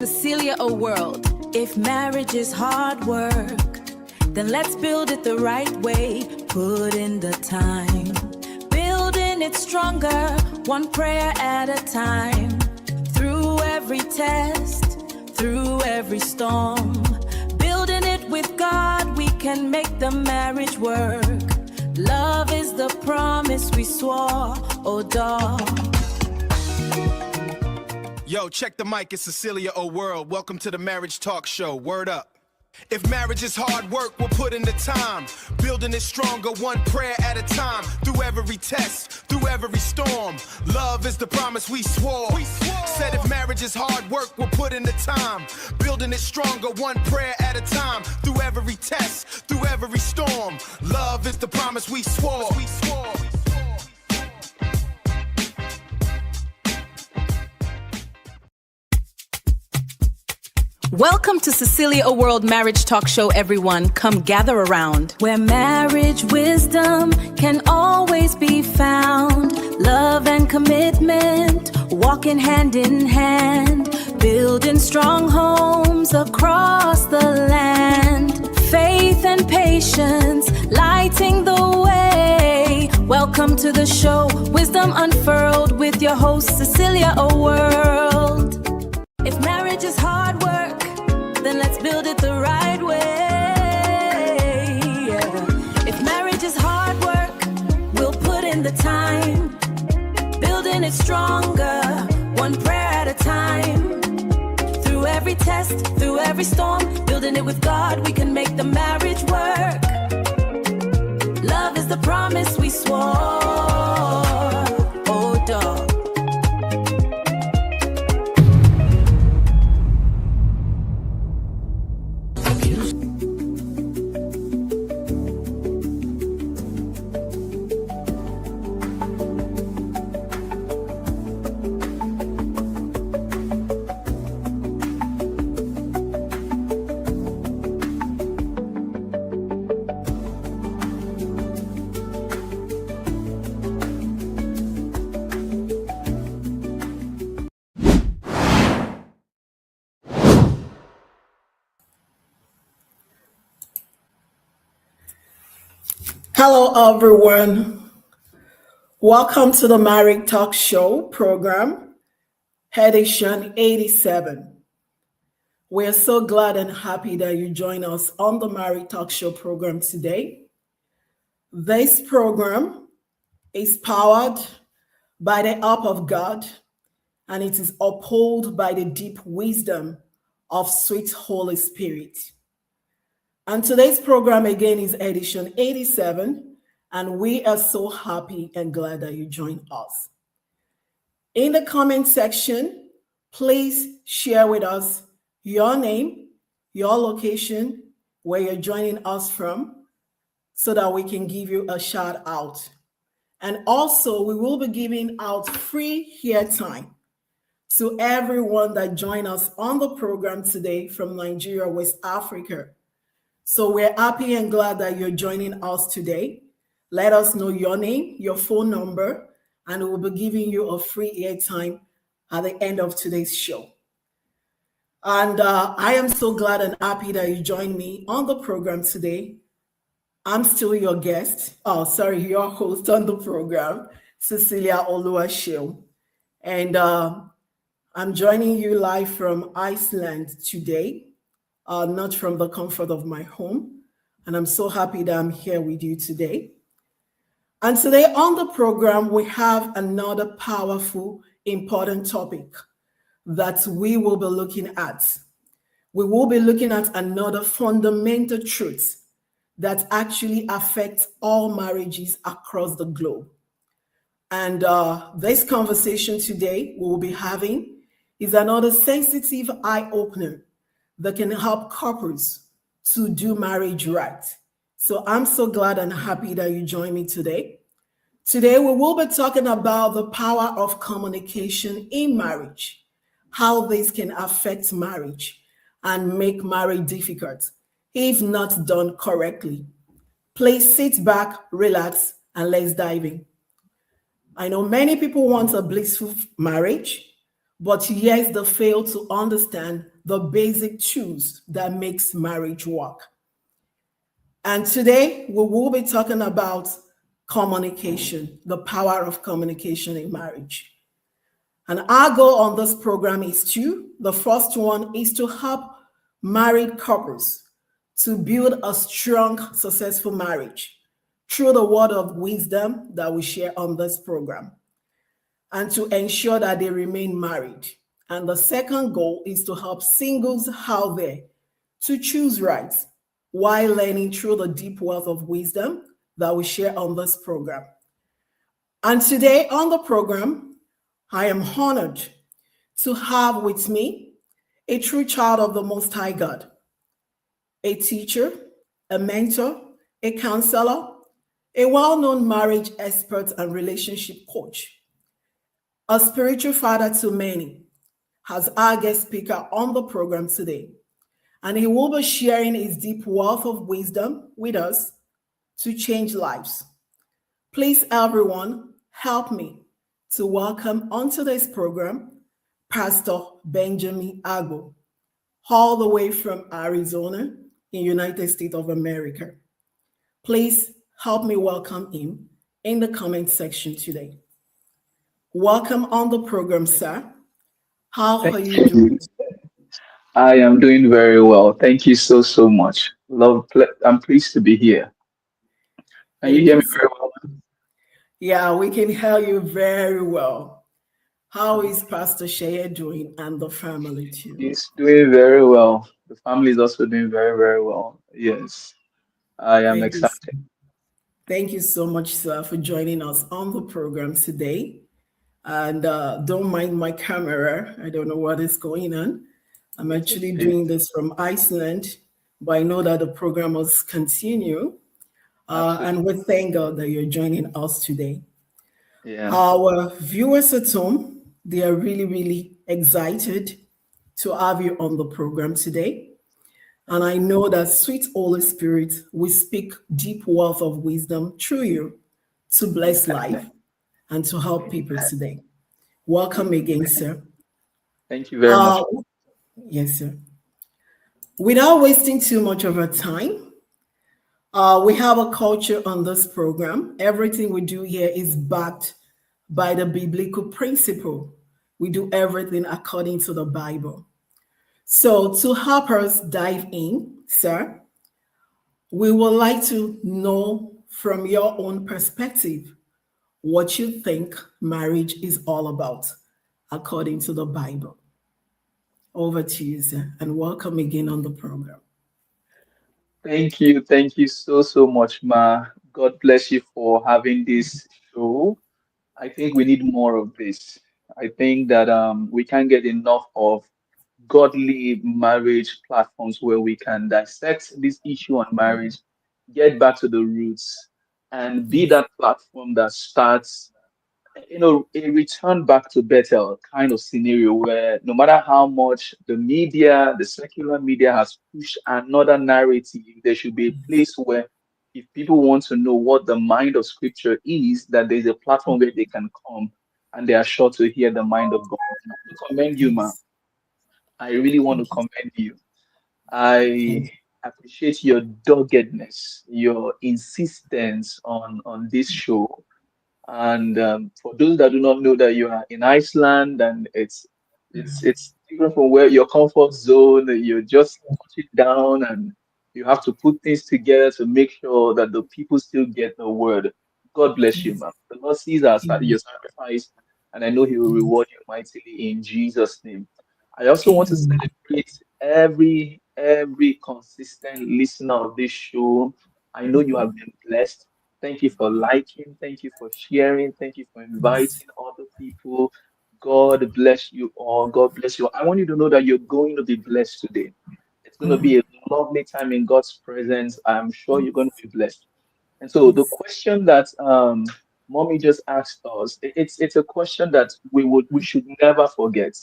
Cecelia, a world. If marriage is hard work, then let's build it the right way. Put in the time, building it stronger, one prayer at a time. Through every test, through every storm, building it with God, we can make the marriage work. Love is the promise we swore, oh dog. Yo, check the mic, it's Cecelia, oh world. Welcome to the Marriage Talk Show, word up. If marriage is hard work, we'll put in the time. Building it stronger, one prayer at a time. Through every test, through every storm. Love is the promise we swore. Said if marriage is hard work, we'll put in the time. Building it stronger, one prayer at a time. Through every test, through every storm. Love is the promise we swore. Welcome to Cecelia, a world marriage talk show, everyone. Come gather around. Where marriage wisdom can always be found. Love and commitment, walking hand in hand. Building strong homes across the land. Faith and patience, lighting the way. Welcome to the show, Wisdom Unfurled, with your host, Cecelia, a world. If marriage is hard work, then let's build it the right way. If marriage is hard work, we'll put in the time. Building it stronger, one prayer at a time. Through every test, through every storm, building it with God, we can make the marriage work. Love is the promise we swore, oh dog. Hello, everyone. Welcome to the Marriage Talk Show program, edition 87. We're so glad and happy that you join us on the Marriage Talk Show program today. This program is powered by the help of God, and it is upheld by the deep wisdom of sweet Holy Spirit. And today's program again is edition 87, and we are so happy and glad that you joined us. In the comment section, please share with us your name, your location, where you're joining us from, so that we can give you a shout out. And also, we will be giving out free airtime to everyone that joined us on the program today from Nigeria, West Africa. So we're happy and glad that you're joining us today. Let us know your name, your phone number, and we'll be giving you a free airtime at the end of today's show. And I am so glad and happy that you joined me on the program today. I'm still your guest. Your host on the program, Cecelia Oluwaseun. And I'm joining you live from Iceland today. Not from the comfort of my home. And I'm so happy that I'm here with you today. And today on the program, we have another powerful, important topic that we will be looking at. We will be looking at another fundamental truth that actually affects all marriages across the globe. And this conversation today we will be having is another sensitive eye-opener that can help couples to do marriage right. So I'm so glad and happy that you joined me today. Today, we will be talking about the power of communication in marriage, how this can affect marriage and make marriage difficult if not done correctly. Please sit back, relax, and let's dive in. I know many people want a blissful marriage, but yet they fail to understand the basic tools that makes marriage work. And today we will be talking about communication, the power of communication in marriage. And our goal on this program is two. The first one is to help married couples to build a strong, successful marriage through the word of wisdom that we share on this program and to ensure that they remain married. And the second goal is to help singles out there to choose right while learning through the deep wealth of wisdom that we share on this program. And today on the program, I am honored to have with me a true child of the Most High God, a teacher, a mentor, a counselor, a well known marriage expert and relationship coach, a spiritual father to many, as our guest speaker on the program today. And he will be sharing his deep wealth of wisdom with us to change lives. Please, everyone, help me to welcome onto this program Pastor Benjamin Agbo, all the way from Arizona in United States of America. Please help me welcome him in the comment section today. Welcome on the program, sir. How Thank are you you. doing? I am doing very well. Thank you so much. I'm pleased to be here. Can you Thank hear you, me sir. very well? Yeah, we can hear you very well. How is Pastor Shea doing and the family too? He's doing very well. The family is also doing very well. Yes, I am Thank you. excited. Thank you so much, sir, for joining us on the program today. And don't mind my camera. I don't know what is going on. I'm It's actually okay. doing this from Iceland, but I know that the program must continue. And we Absolutely. thank God that you're joining us today. Yeah. Our viewers at home, they are really, really excited to have you on the program today. And I know that sweet Holy Spirit will speak deep wealth of wisdom through you to bless life and to help people today. Welcome again, sir. Thank you very Uh, much. yes, sir. Without wasting too much of our time, we have a culture on this program. Everything we do here is backed by the biblical principle. We do everything according to the Bible. So, to help us dive in, sir, we would like to know from your own perspective what you think marriage is all about according to the Bible. Over to you, sir, and welcome again on the program. Thank you. Thank you so much, Ma. God bless you for having this show. I think we need more of this. I think that we can't get enough of godly marriage platforms where we can dissect this issue on marriage, get back to the roots, and be Yes. that platform that starts, a return back to Bethel kind of scenario where no matter how much the media, the secular media has pushed another narrative, there should be a place where if people want to know what the mind of scripture is, that there's a platform where they can come and they are sure to hear the mind of God. And I want to commend you, ma. Yes. I really want to Thank you. commend you. Thank I appreciate your doggedness, your insistence on this show. And for those that do not know that you are in Iceland, and it's different from where your comfort zone, you just touch it down and you have to put things together to make sure that the people still get the word. God bless you, you. ma'am. The Lord sees our, Yes. your sacrifice, and I know He will Yes. reward you mightily in Jesus' name. I also want to Amen. celebrate every consistent listener of this show. I know you have been blessed. Thank you for liking. Thank you for sharing. Thank you for Yes. inviting other people. God bless you all. God bless you. I want you to know that you're going to be blessed today. It's going to be a lovely time in God's presence. I'm sure you're going to be blessed. And so the Yes. question that mommy just asked us, it's a question that we should never forget.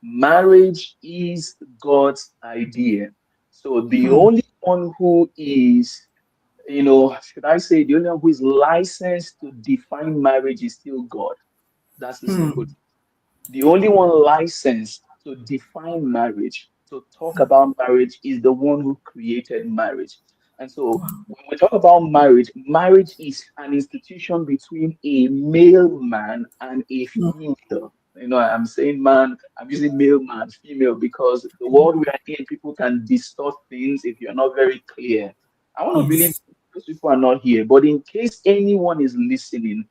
Marriage is God's idea. So the only one who is, should I say, the only one who is licensed to define marriage is still God. That's the simple truth. The only one licensed to define marriage. to talk about marriage is the one who created marriage. And so when we talk about marriage, marriage is an institution between a male man and a female. I'm saying man, I'm using male man, female, because the world we are in, people can distort things if you're not very clear. I want to believe Yes. those people are not here, but in case anyone is listening,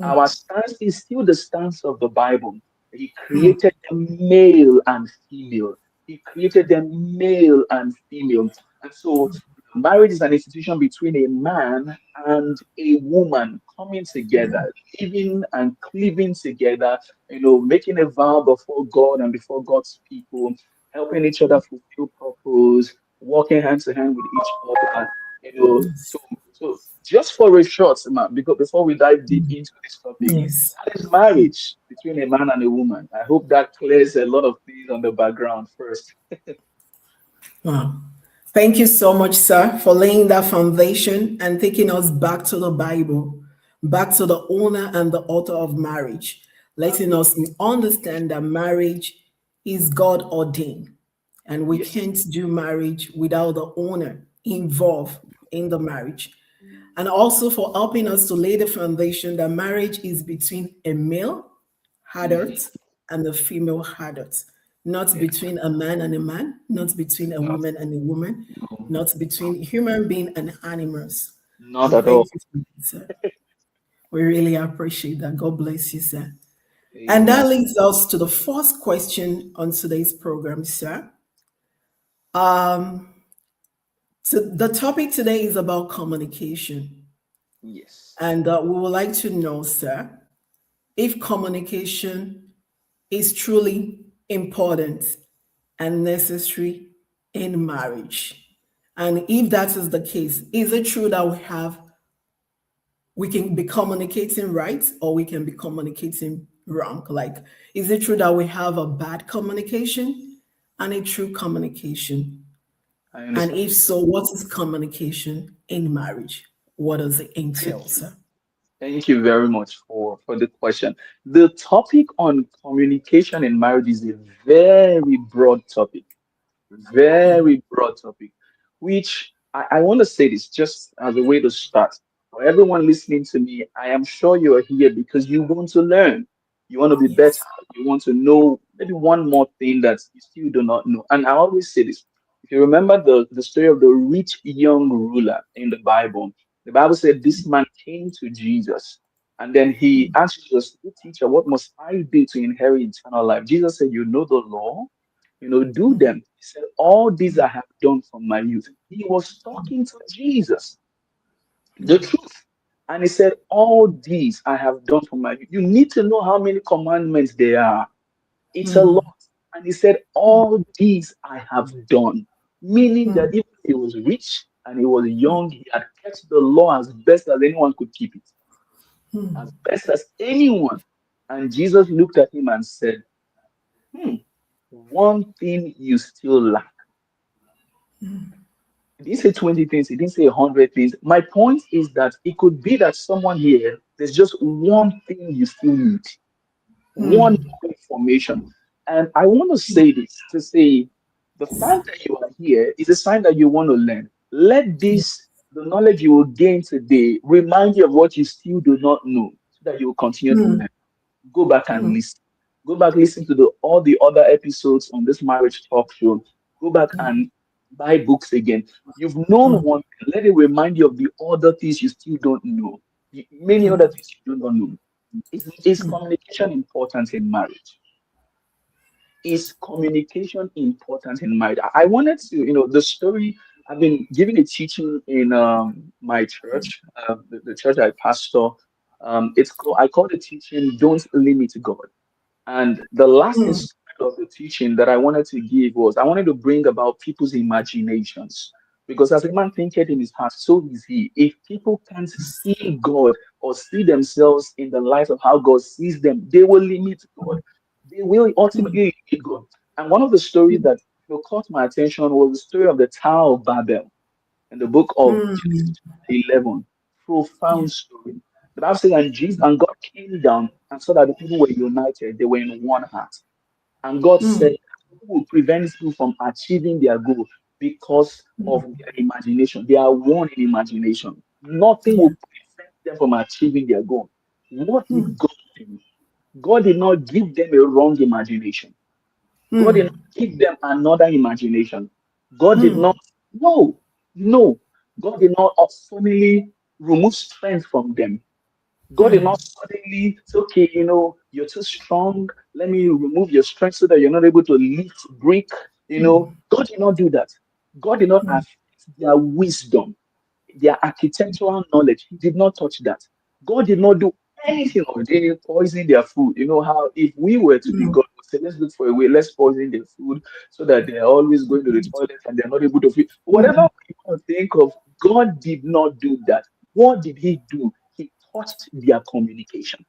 our stance is still the stance of the Bible. He created them male and female. He created them male and female. And so marriage is an institution between a man and a woman coming together, living and cleaving together, making a vow before God and before God's people, helping each other fulfill purpose, working hand to hand with each other, you know. So, so just for a short, man, because before we dive deep into this topic, Yes. that is marriage between a man and a woman. I hope that clears a lot of things on the background first. Wow. Thank you so much, sir, for laying that foundation and taking us back to the Bible, back to the owner and the author of marriage, letting us understand that marriage is God ordained. And we Yes, can't do marriage without the owner involved in the marriage. And also for helping us to lay the foundation that marriage is between a male hmm, adult and a female adult, not yes, between a man and a man, not between a not, woman and a woman, no, not between human being and animals. not And at all. thank you for that, sir. We really appreciate that. God bless you, sir. And that Amen. leads us to the first question on today's program, sir. Um, so the topic today is about communication. Yes. And we would like to know, sir, if communication is truly important and necessary in marriage. And if that is the case, is it true that we can be communicating right or we can be communicating wrong? Like, is it true that we have a bad communication and a true communication? I And understand. if so, what is communication in marriage? What does it entail, Thank you. sir? Thank you very much for the question. The topic on communication in marriage is a very broad topic. Very broad topic, which I want to say this just as a way to start. For everyone listening to me, I am sure you are here because you want to learn. You want to be better. Yes. You want to know maybe one more thing that you still do not know. And I always say this. If you remember the story of the rich young ruler in the Bible said this man came to Jesus and then he asked Jesus, "Good teacher, what must I do to inherit eternal life?" Jesus said, "You know the law, do them." He said, "All these I have done from my youth." He was talking to Jesus, the truth. And he said, "All these I have done from my youth." You need to know how many commandments there are. It's a lot. And he said, "All these I have done." Meaning that even if he was rich and he was young, he had kept the law as best as anyone could keep it, as best as anyone. And Jesus looked at him and said, "Hmm, one thing you still lack." He didn't say 20 things, he didn't say 100 things. My point is that it could be that someone here, there's just one thing you still need, one more information. And I want to say this to say the fact that you are here is a sign that you want to learn. Let this, the knowledge you will gain today, remind you of what you still do not know so that you will continue to learn. Go back and listen. Go back, listen to all the other episodes on this marriage talk show. Go back and buy books again. You've known one thing. Let it remind you of the other things you still don't know. Many other things you do not know. Is communication important in marriage? Is communication important in marriage? I wanted to, the story. I've been giving a teaching in my church, the church I pastor. I call the teaching "Don't Limit God." And the last installment of the teaching that I wanted to give was I wanted to bring about people's imaginations. Because as a man thinketh in his heart, so is he. If people can't see God or see themselves in the light of how God sees them, they will limit God. They will ultimately limit God. And one of the stories that caught my attention was the story of the Tower of Babel in the book of Genesis chapter 11. Profound story. The Bible says, and Jesus and God came down and saw that the people were united, they were in one heart. And God said, will prevent people from achieving their goal because of their imagination. They are one in imagination. Nothing Yeah. will prevent them from achieving their goal. What did God do? God did not give them a wrong imagination. God did not give them another imagination. God did not, no, no. God did not suddenly remove strength from them. God did not suddenly say, okay, you're too strong. Let me remove your strength so that you're not able to lift brick. God did not do that. God did not affect their wisdom, their architectural knowledge. He did not touch that. God did not do anything of they poison their food. You know how if we were to be God, we say, let's look for a way, let's poison their food so that they're always going to the toilet and they're not able to feed. Whatever we want to think of, God did not do that. What did he do? He touched their communication.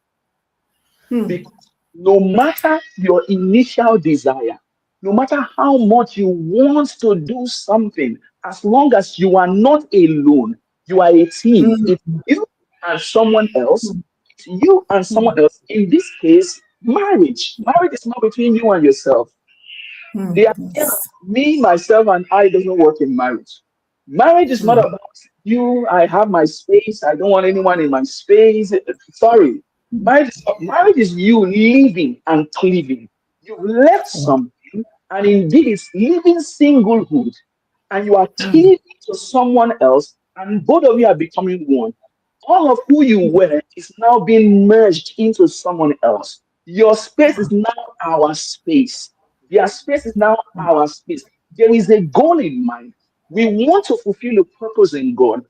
Because no matter your initial desire, no matter how much you want to do something, as long as you are not alone, you are a team. It's you and someone else. It's you and someone else. In this case, marriage. Marriage is not between you and yourself. The idea of Yes. me, myself, and I doesn't work in marriage. Marriage is not about you. I have my space. I don't want anyone in my space. Sorry. Marriage is you living and cleaving. You've left something, and indeed it's living singlehood, and you are cleaving to someone else, and both of you are becoming one. All of who you were is now being merged into someone else. Your space is now our space. Their space is now our space. There is a goal in mind. We want to fulfill a purpose in God.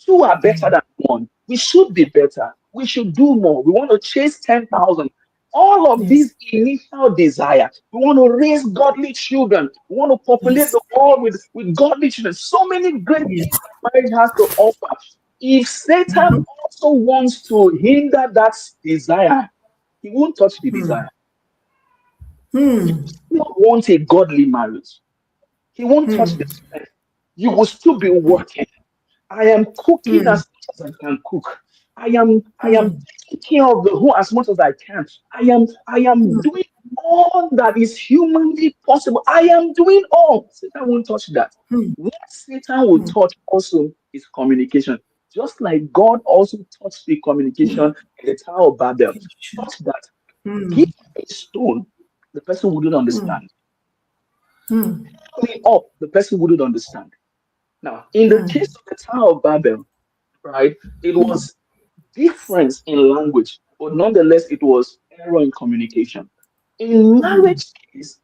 Two are better than one. We should be better. We should do more. We want to chase 10,000. All of Yes. these initial desire. We want to raise godly children. We want to populate Yes. the world with godly children. So many great Yes. things marriage has to offer. If Satan also wants to hinder that desire, he won't touch the desire. You still want a godly marriage. He won't touch the strength. You will still be working. I am cooking as much as I can cook. I am taking care of the home as much as I can. I am doing all that is humanly possible. I am doing all. Satan won't touch that. What Satan will touch also is communication. Just like God also touched the communication in the Tower of Babel. Touch that. Give a stone, the person wouldn't understand. Clean up, the person wouldn't understand. Now, in the case of the Tower of Babel, right, it was difference in language, but nonetheless, it was error in communication. In marriage case,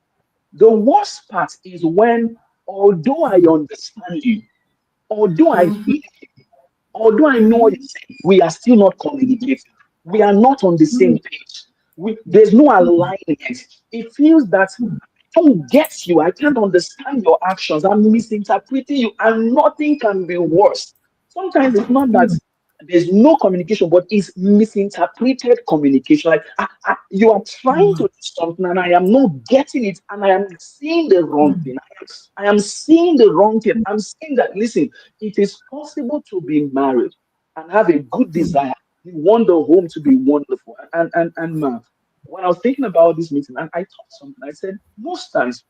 the worst part is when, although I understand you, although I hear you, although I know what you're saying, we are still not communicating. We are not on the same page. There's no alignment. It feels that I don't get you. I can't understand your actions. I'm misinterpreting you, and nothing can be worse. Sometimes it's not that there's no communication, but it's misinterpreted communication. Like you are trying to do something, and I am not getting it, and I am seeing the wrong thing. I am seeing the wrong thing. I'm saying that, listen, it is possible to be married and have a good desire. You want the home to be wonderful. When I was thinking about this meeting, and I thought something, I said, most times,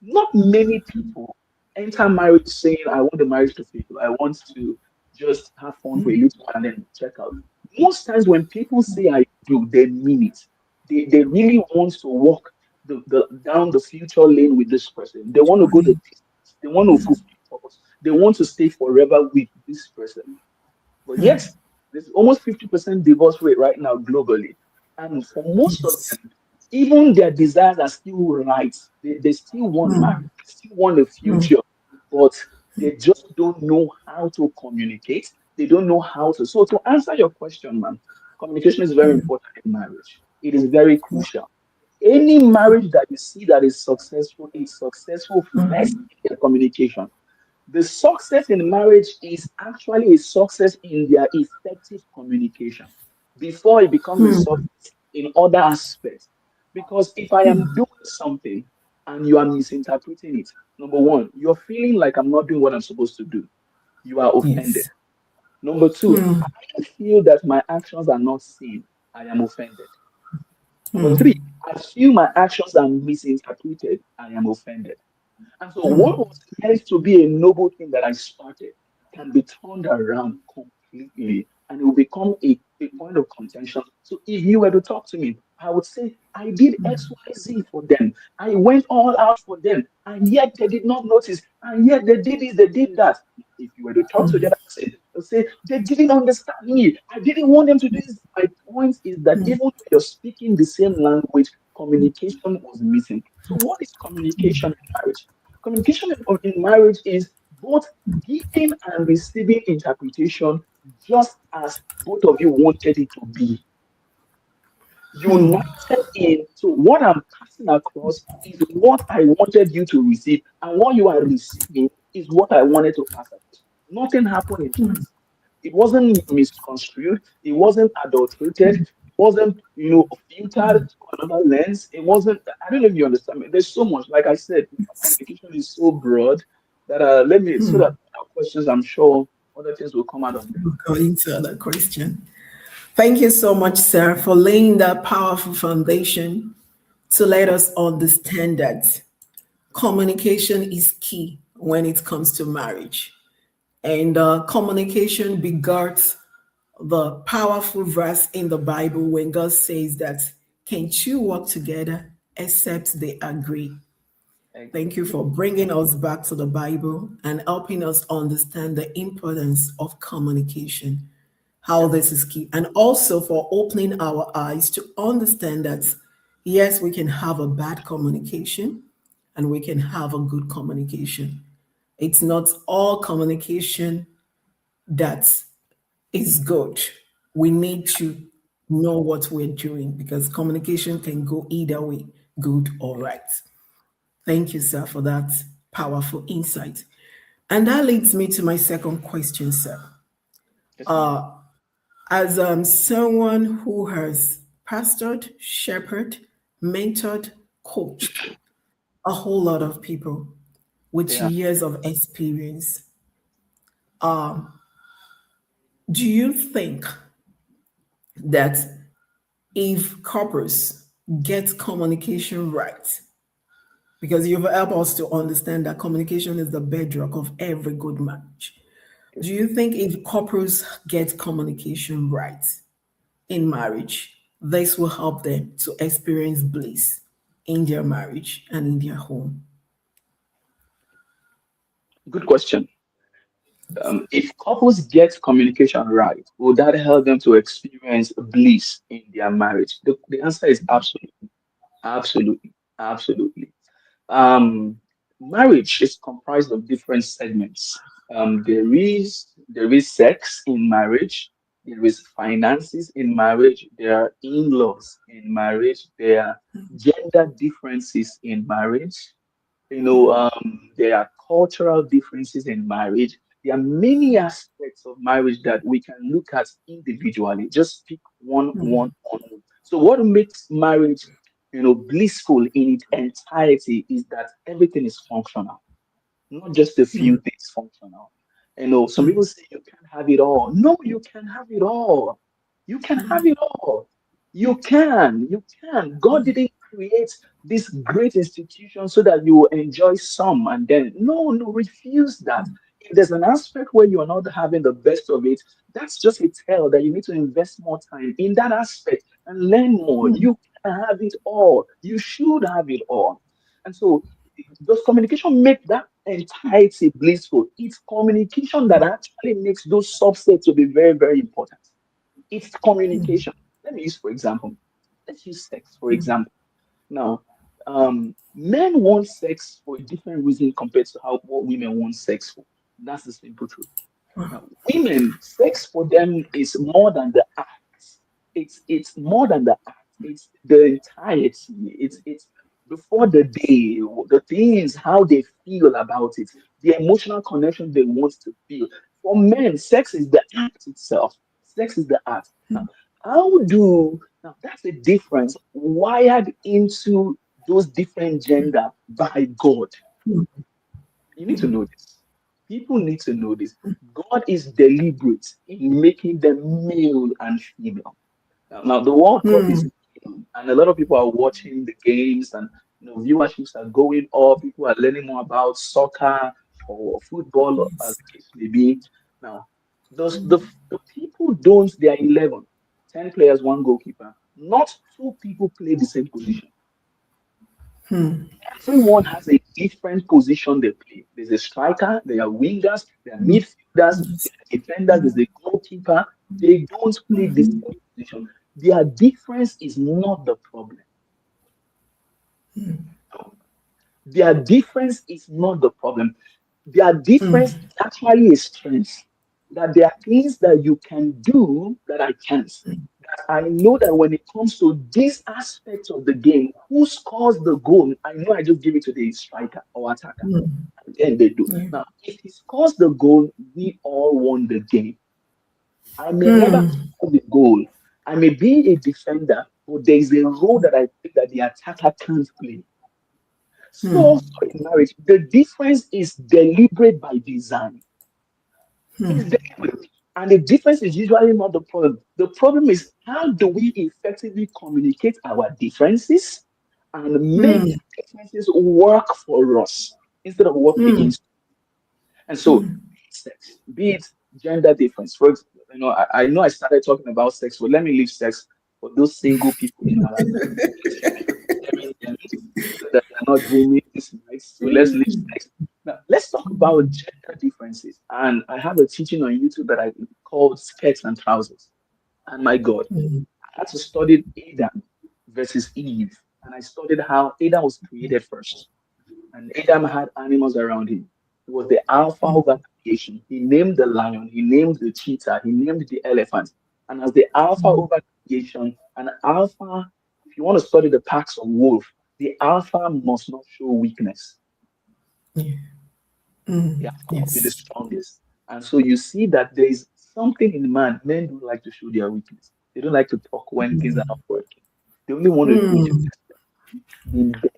not many people enter marriage saying, I want the marriage to fail. I want to just have fun for a little while and then check out. Most times when people say I do, they mean it. They really want to walk down the future lane with this person. They want to go the distance. They want to fulfill purpose. They want to stay forever with this person. But yet, there's almost 50% divorce rate right now globally. And for most of Yes. them, even their desires are still right. They still want marriage, they still want a future, but they just don't know how to communicate. They don't know how to. So, to answer your question, man, communication is very important in marriage. It is very crucial. Any marriage that you see that is successful first in their communication. The success in marriage is actually a success in their effective communication before it becomes a success in other aspects. Because if I am doing something and you are misinterpreting it, number one, you're feeling like I'm not doing what I'm supposed to do. You are offended. Yes. Number two, I feel that my actions are not seen. I am offended. Number three, I feel my actions are misinterpreted, I am offended. And so, what was meant to be a noble thing that I started can be turned around completely and it will become a point of contention. So, if you were to talk to me, I would say, I did XYZ for them. I went all out for them, and yet they did not notice, and yet they did this, they did that. If you were to talk to the other person, they'll say, they didn't understand me. I didn't want them to do this. My point is that even though you're speaking the same language, communication was missing. So, what is communication in marriage? Communication in marriage is both giving and receiving interpretation, just as both of you wanted it to be. United in, so what I'm passing across is what I wanted you to receive, and what you are receiving is what I wanted to pass across. Nothing happened in chance. It wasn't misconstrued, it wasn't adulterated, it wasn't, filtered through another lens. It wasn't, I don't know if you understand me. There's so much, like I said, communication is so broad that let me, so that questions, I'm sure other things will come out of them. Go into other question. Thank you so much, sir, for laying that powerful foundation to let us understand that communication is key when it comes to marriage. And communication begots the powerful verse in the Bible when God says that, can two work together except they agree? Thank you for bringing us back to the Bible and helping us understand the importance of communication, how this is key, and also for opening our eyes to understand that, yes, we can have a bad communication and we can have a good communication. It's not all communication that is good. We need to know what we're doing because communication can go either way, good or right. Thank you, sir, for that powerful insight. And that leads me to my second question, sir. Yes, ma'am. As someone who has pastored, shepherded, mentored, coached a whole lot of people with Yeah. years of experience, do you think that if couples get communication right, because you've helped us to understand that communication is the bedrock of every good marriage, do Yes, you ma'am. think if couples get communication right in marriage, this will help them to experience bliss in their marriage and in their home? Good question. If couples get communication right, will that help them to experience bliss in their marriage? The answer is absolutely, absolutely, absolutely. Um, Marriage is comprised of different segments. There is sex in marriage. There is finances in marriage. There are in-laws in marriage. There are gender differences in marriage. There are cultural differences in marriage. There are many aspects of marriage that we can look at individually. Just pick one. So, what makes marriage, blissful in its entirety is that everything is functional, not just a few things functional. Some people say you can't have it all. No, you can have it all. You can have it all. You can. You can. God didn't create this great institution so that you will enjoy some and then, no, no, refuse that. If there's an aspect where you are not having the best of it, that's just a tell that you need to invest more time in that aspect and learn more. You can have it all. You should have it all. And so, does communication make that entirety blissful? It's communication that actually makes those subsets to be very, very important. It's communication. Let me use, for example, let's use sex, for example. Now, men want sex for a different reason compared to how what women want sex for. That's the simple truth. Now, women, sex for them is more than the act. It's more than the act. It's the entirety. It's before the day, the things, how they feel about it, the emotional connection they want to feel. For men, sex is the act itself. Sex is the act. Now, now that's a difference wired into those different gender by God. You need to know this. People need to know this. God is deliberate in making them male and female. Now the word God is and a lot of people are watching the games, and viewerships are going up. People are learning more about soccer or football, as Yes. the case may be. Now, those the people don't. They are 11, 10 players, one goalkeeper. Not two people play the same position. Everyone has a different position they play. There's a striker, there are wingers, there are midfielders, Yes. there are defenders, there's a goalkeeper. They don't play the same position. Their difference is not the problem. Their difference is not the problem. Their difference is actually a strength. That there are things that you can do that I can't. That I know that when it comes to this aspect of the game, who scores the goal? I know I just give it to the striker or attacker. And then they do. Yeah. Now, if he scores the goal, we all won the game. I may never score the goal. I may be a defender, but there is a role that I think that the attacker can't play. So also in marriage, the difference is deliberate by design. It's deliberate. And the difference is usually not the problem. The problem is how do we effectively communicate our differences and make the differences work for us instead of work against. And so, sex, be it gender difference. For example, I know I started talking about sex, but let me leave sex for those single people in our hearing them so that they're not dreaming this night. So let's leave sex. Now, let's talk about gender differences. And I have a teaching on YouTube that I called Skirts and Trousers. And my God, I had to study Adam versus Eve. And I studied how Adam was created first. And Adam had animals around him. He was the alpha of that creation. He named the lion, he named the cheetah, he named the elephant. And as the alpha over creation, an alpha, if you want to study the packs of wolf, the alpha must not show weakness. Yeah. The alpha must be the Yes. strongest. And so you see that there is something in man. Men don't like to show their weakness. They don't like to talk when things are not working. They only want to do it in bed.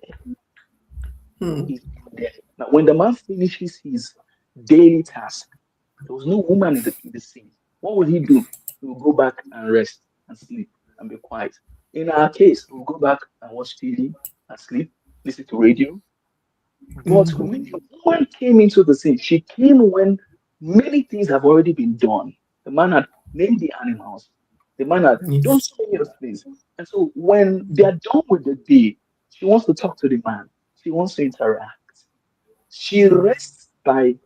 Is there. Now, when the man finishes his daily task, there was no woman in the scene. What will he do? He will go back and rest and sleep and be quiet. In our case, we'll go back and watch TV and sleep, listen to radio. But when the woman came into the scene, she came when many things have already been done. The man had named the animals. The man had done Yes. so many other things. And so when they are done with the day, she wants to talk to the man. She wants to interact. She rests by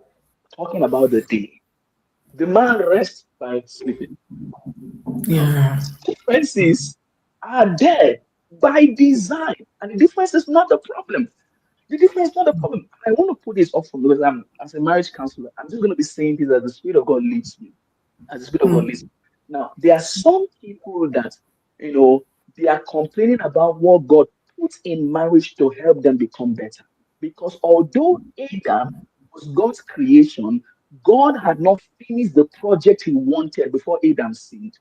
talking about the day. The man rests by sleeping. Now, Yeah. differences are there by design, and the difference is not the problem. The difference is not the problem. I want to put this up for because I'm as a marriage counselor. I'm just going to be saying this as the Spirit of God leads me. As the Spirit of God leads me. Now, there are some people that they are complaining about what God put in marriage to help them become better. Because although Adam was God's creation, God had not finished the project he wanted before Adam sinned.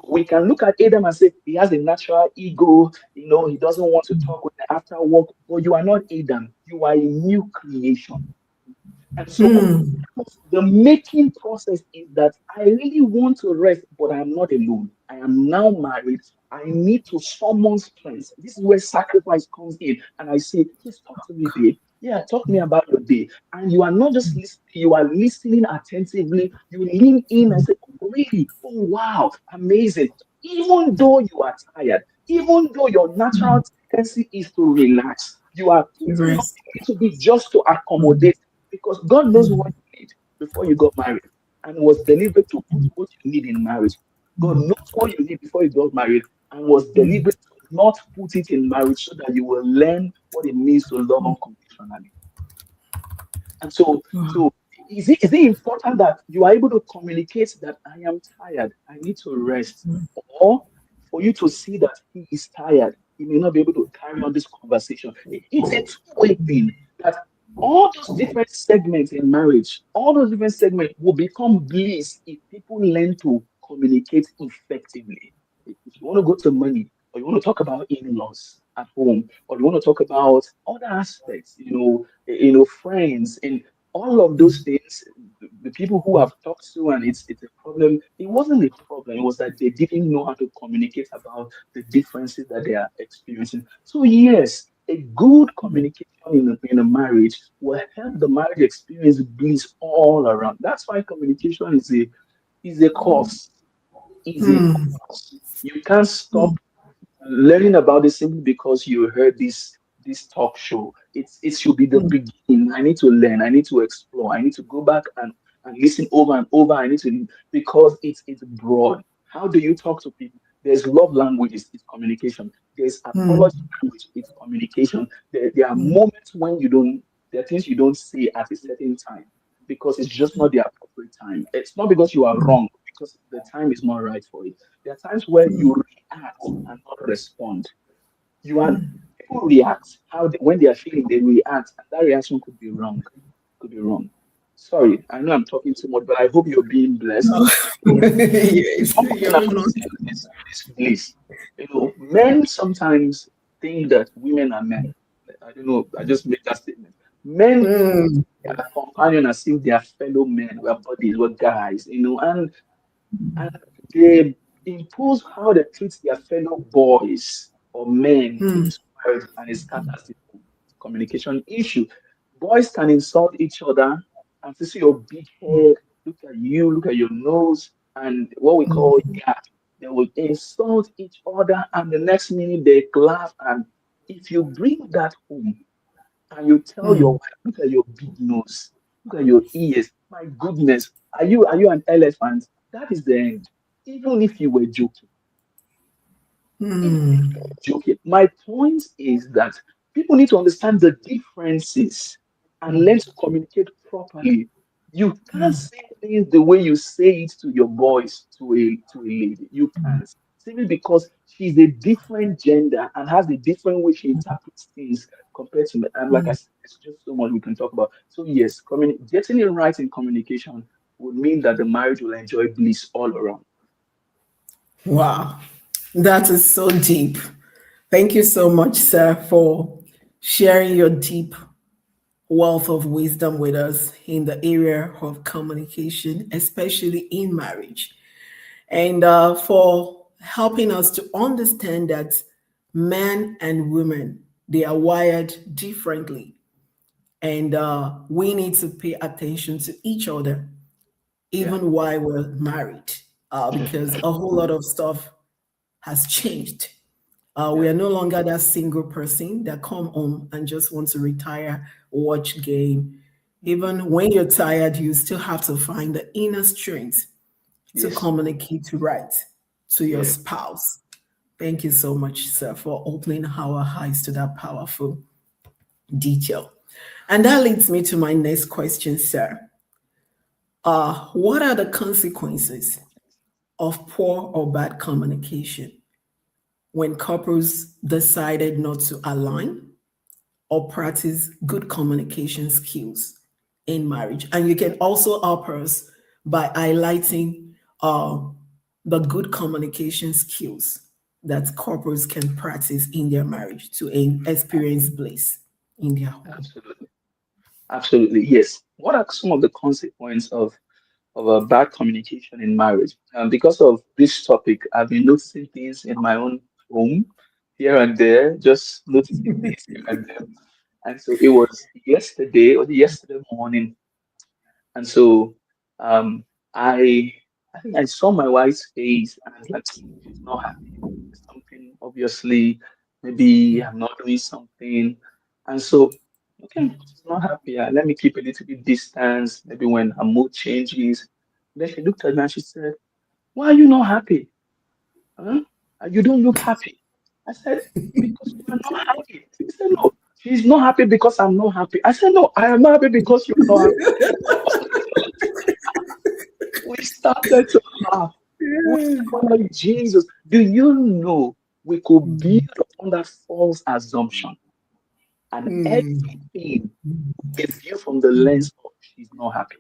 We can look at Adam and say he has a natural ego, he doesn't want to talk with the after work, but you are not Adam, you are a new creation. And so the making process is that I really want to rest, but I am not alone. I am now married. I need to summon strength. This is where sacrifice comes in. And I say, please talk to me, babe. Yeah, talk to me about your day. And you are not just listening, you are listening attentively. You lean in and say, oh, really? Oh, wow, amazing. Even though you are tired, even though your natural tendency is to relax, you are putting up Rest. a little bit just to accommodate because God knows what you need before you got married and was deliberate to put what you need in marriage. God knows what you need before you got married and was deliberate to not put it in marriage so that you will learn what it means to love unconditionally. And so is it important that you are able to communicate that I am tired, I need to rest, or for you to see that he is tired, he may not be able to carry on this conversation. It's a two-way thing that all those different segments in marriage, all those different segments will become bliss if people learn to communicate effectively. If you want to go to money, or you want to talk about in-laws at home, or you want to talk about other aspects, friends, and all of those things, the people who have talked to, and it's a problem. It wasn't a problem. It was that they didn't know how to communicate about the differences that they are experiencing. So yes, a good communication in a marriage will help the marriage experience bliss all around. That's why communication is a course. Is a course. You can't stop learning about this simply because you heard this talk show. It should be the beginning. I need to learn. I need to explore. I need to go back and listen over and over. I need to, because it's broad. How do you talk to people? There's love languages, it's communication. There's apology language, it's communication. There are moments when you don't, there are things you don't say at a certain time because it's just not the appropriate time. It's not because you are wrong, because the time is not right for it. There are times where you react and not respond. You are People react when they are feeling, they react, and that reaction could be wrong. Could be wrong. Sorry, I know I'm talking too much, but I hope you're being blessed. Yes, One thing you're about not. this bliss. Men sometimes think that women are men. I don't know. I just made that statement. Men Mm, are companion as if they are fellow men, we're buddies, we're guys, and they impose how they treat their fellow boys or men into marriage, and it scatters the communication issue. Boys can insult each other and to see your big head, look at you, look at your nose, and what we call gap. They will insult each other, and the next minute they laugh. And if you bring that home and you tell your wife, look at your big nose, look at your ears, my goodness, are you an elephant? That is the end. Even if you were joking. Even if you were joking. My point is that people need to understand the differences and learn to communicate properly. You can't say things the way you say it to your boys, to a lady. You can't. Simply because she's a different gender and has a different way she interprets things compared to me. And like I said, it's just so much we can talk about. So yes, getting it right in communication would mean that the marriage will enjoy bliss all around. wow, that is so deep. Thank you so much, sir, for sharing your deep wealth of wisdom with us in the area of communication, especially in marriage, and for helping us to understand that men and women, they are wired differently, and we need to pay attention to each other Yeah. even while we're married, because a whole lot of stuff has changed. We Yeah. are no longer that single person that come home and just want to retire, watch game. Even when you're tired, you still have to find the inner strength to Yes. communicate right to your Yeah. spouse. Thank you so much, sir, for opening our eyes to that powerful detail. And that leads me to my next question, sir. What are the consequences of poor or bad communication when couples decided not to align or practice good communication skills in marriage? And you can also help us by highlighting uh, the good communication skills that couples can practice in their marriage to experience bliss in their home. Absolutely. Absolutely. Yes. What are some of the consequences of a bad communication in marriage? Because of this topic, I've been noticing things in my own home here and there, just noticing things here and there. And so it was yesterday or yesterday morning. And so um, I I think I saw my wife's face and I was like, she's not happy. There's something, obviously, maybe I'm not doing something. And so, okay, she's not happy. Let me keep a little bit distance, maybe when her mood changes. Then she looked at me and she said, why are you not happy? Huh? You don't look happy. I said, because you are not happy. She said, no, she's not happy because I'm not happy. I said, no, I am not happy because you're not happy. We started to laugh. We were like, Jesus, do you know we could build on that false assumption and everything is viewed from the lens of she's not happy.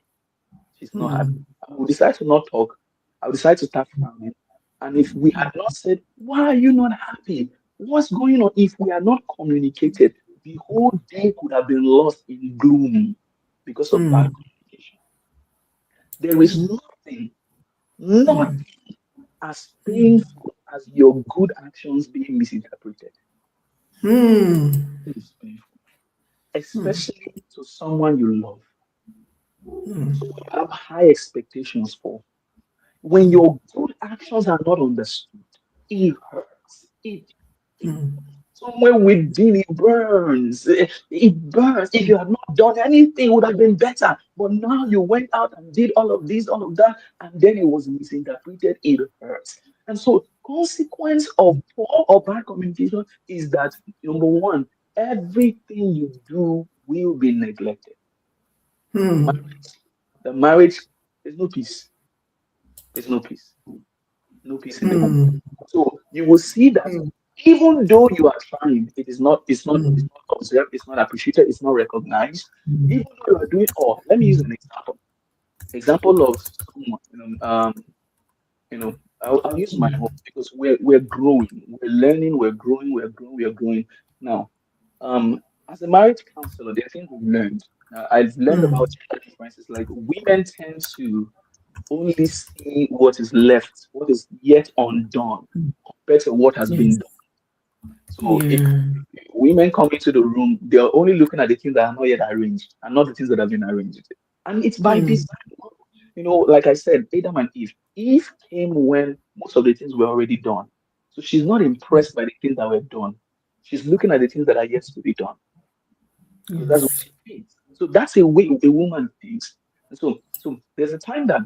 She's not happy. I will decide to not talk. I will decide to start frowning. And if we had not said, why are you not happy? What's going on? If we had not communicated, the whole day could have been lost in gloom. because of bad communication. There is nothing as painful as your good actions being misinterpreted. It is painful, especially to someone you love, so you have high expectations for. When your good actions are not understood, it hurts. It somewhere within it burns. It burns. If you had not done anything, it would have been better. But now you went out and did all of this, all of that, and then it was misinterpreted. It hurts. And so, consequence of poor or bad communication is that number one, everything you do will be neglected. The marriage, the marriage, there's no peace. There's no peace. No peace in the home. So you will see that even though you are trying, it's not observed, it's not appreciated, it's not recognized. Even though you are doing all, let me use an example. Example of someone, I'll use my home because we're growing, we're learning, we're growing, we're growing. Now, as a marriage counselor, there are things we've learned. I've learned about gender differences. Like women tend to only see what is left, what is yet undone, compared to what has been done. So if women come into the room, they're only looking at the things that are not yet arranged and not the things that have been arranged. And it's by design. Like I said, Adam and Eve. Eve came when most of the things were already done. So she's not impressed by the things that were done. She's looking at the things that are yet to be done. Because that's what she thinks. So that's a way a woman thinks. And so there's a time that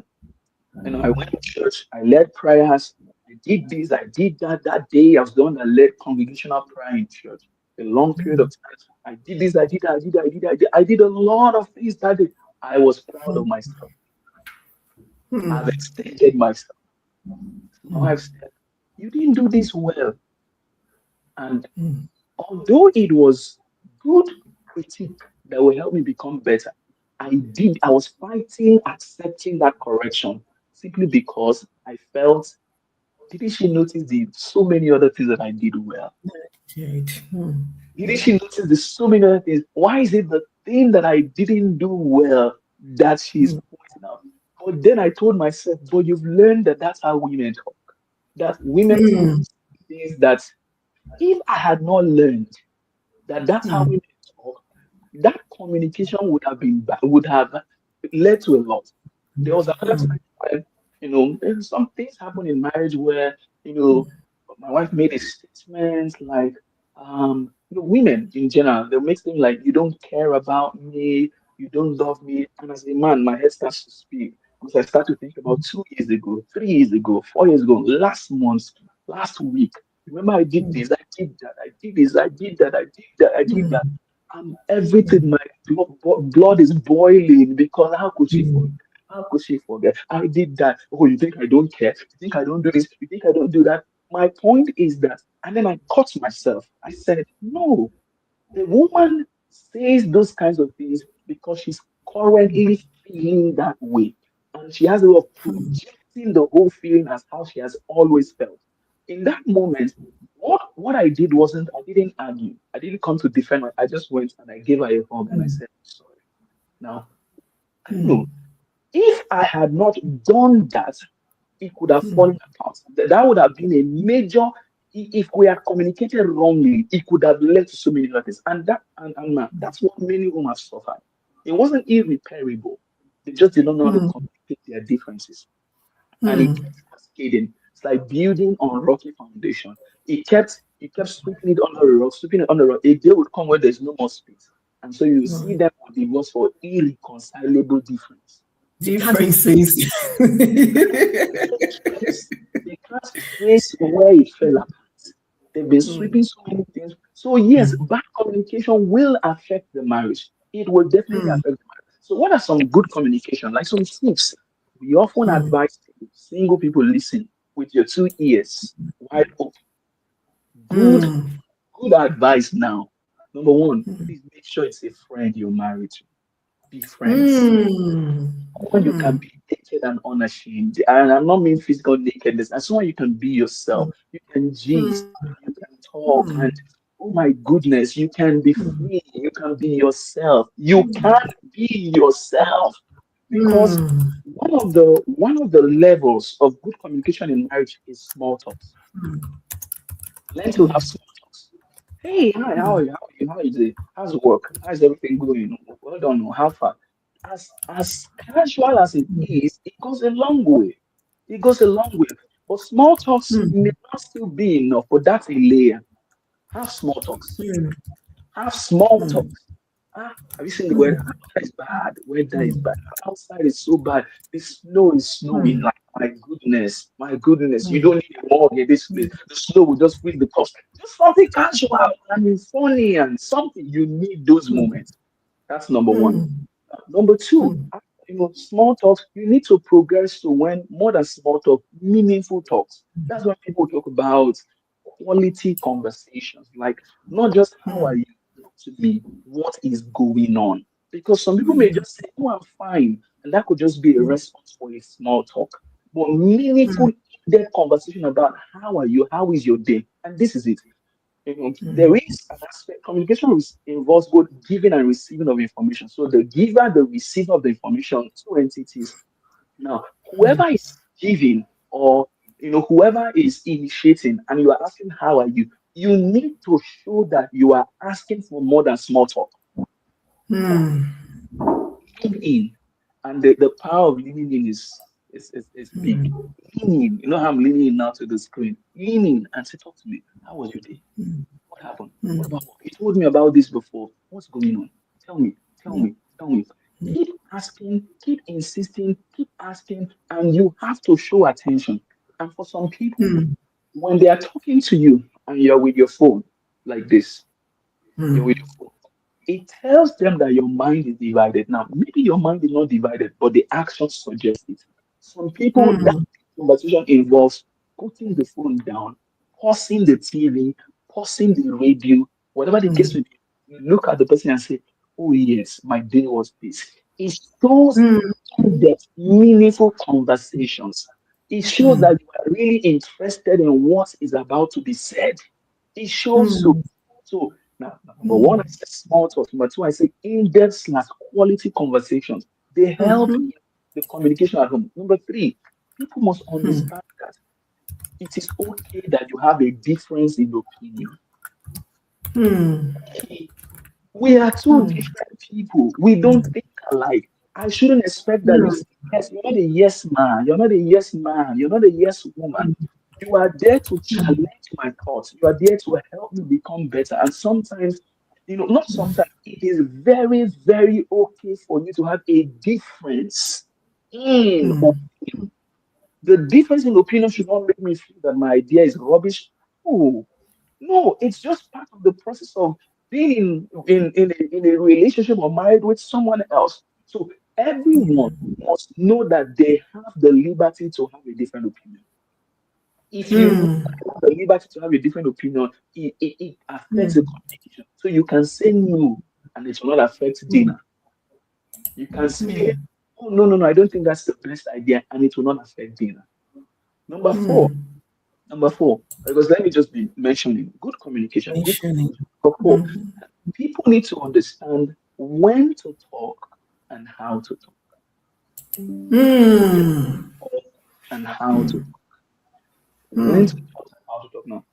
I went to church, I led prayers, I did this, I did that. That day I was the one that led congregational prayer in church. A long period of time. I did this, I did that, I did a lot of things that day. I was proud of myself. I've extended myself. Now I've said, you didn't do this well. And although it was good critique that will help me become better, I was fighting accepting that correction simply because I felt, didn't she notice the so many other things that I did well? Didn't she notice the so many other things? Why is it the thing that I didn't do well that she's pointing out? But then I told myself, but you've learned that that's how women talk. That women tend to say things that if I had not learned that that's how women talk, that communication would have been would have led to a lot. There was another time when, some things happen in marriage where, my wife made a statement like, women in general, they'll make things like, you don't care about me, you don't love me. And as a man, my head starts to speak because I start to think about 2 years ago, 3 years ago, 4 years ago, last month, last week. Remember, I did this, I did that, I did this, I did that, I did that, I did that. And everything, my blood is boiling because how could she forget? How could she forget? I did that. Oh, you think I don't care? You think I don't do this? You think I don't do that? My point is that, and then I caught myself. I said, no, the woman says those kinds of things because she's currently feeling that way. And she has a way of projecting the whole feeling as how she has always felt. In that moment, what I did wasn't, I didn't argue. I didn't come to defend her. I just went and I gave her a hug and I said, sorry. Now, I don't know. If I had not done that, it could have fallen apart. That would have been a major, if we are communicated wrongly, it could have led to so many other things. And that's what many women have suffered. It wasn't irreparable. They just did not know how to communicate their differences. And it kept cascading. It's like building on rocky foundation. It kept sweeping it under the rock, sweeping it under the rock. A day would come where there's no more space. And so you see them with the words for irreconcilable difference. Differences. They can't trace where it fell apart. They've been sweeping so many things. So yes, bad communication will affect the marriage. It will definitely affect the marriage. So what are some good communication? Like some tips. We often advise single people listen with your 2 ears wide open. Good advice now. Number one, please make sure it's a friend you're married to. Be friends. When you can be naked and unashamed, and I'm not mean physical nakedness, as soon as you can be yourself, you can gist, you can talk, and oh my goodness, you can be free, you can be yourself, you can be yourself. Because one of the levels of good communication in marriage is small talks. Learn to have small talks. Hey, hi, how are you? How are you? How are you today? How's work? How's everything going? Well done. How far? As casual as it is, it goes a long way. It goes a long way. But small talks may not still be enough, but that's a layer. Have small talks. Have small talks. Have you seen the weather? Weather is bad. Weather is bad. Outside is so bad. The snow is snowing. Like, my goodness, my goodness. You don't need a mug in this place. The snow will just freeze the cups. Just something casual and funny and something. You need those moments. That's number one. Number two, small talks. You need to progress to when more than small talk, meaningful talks. That's when people talk about quality conversations, like not just how are you, to be what is going on. Because some people may just say, "Oh, I'm fine," and that could just be a response for a small talk. But meaningful, in-depth conversation about how are you, how is your day, and this is it. There is an aspect communication involves both giving and receiving of information. So the giver, the receiver of the information, two entities. Now, whoever is giving, or whoever is initiating, and you are asking how are you, you need to show that you are asking for more than small talk. Lean in, and the power of leaning in is big. Lean in. You know how I'm leaning in now to the screen. Lean in and say, "Talk to me. How was your day? What happened? What about work? You told me about this before. What's going on? Tell me, tell me, tell me." Keep asking, keep insisting, keep asking, and you have to show attention. And for some people, when they are talking to you and you're with your phone like this, you're with your phone, it tells them that your mind is divided. Now, maybe your mind is not divided, but the actions suggest it. Some people, that conversation involves putting the phone down, pausing the TV, pausing the radio, whatever the case may be. You look at the person and say, "Oh, yes, my day was this." It shows in-depth, meaningful conversations. It shows that you are really interested in what is about to be said. It shows so. So now, number one, I said small talk. Number two, I say in-depth slash quality conversations. They help in the communication at home. Number three, people must understand that it is okay that you have a difference in opinion. We are two different people. We don't think alike. I shouldn't expect that you say yes. You're not a yes man. You're not a yes man. You're not a yes woman. You are there to challenge my thoughts. You are there to help me become better. And sometimes, not sometimes, it is very, very okay for you to have a difference in opinion. The difference in opinion should not make me feel that my idea is rubbish. Oh, no, it's just part of the process of being in a relationship or married with someone else. So everyone must know that they have the liberty to have a different opinion. If you know that you have the liberty to have a different opinion, it affects the communication. So you can say no and it will not affect dinner. You can say, "Oh, no, no, no, I don't think that's the best idea," and it will not affect dinner. Number four, Number four, because let me just be mentioning good communication. Good communication. Number four, people need to understand when to talk and how to talk. And how to talk. When to talk and how to talk. Now,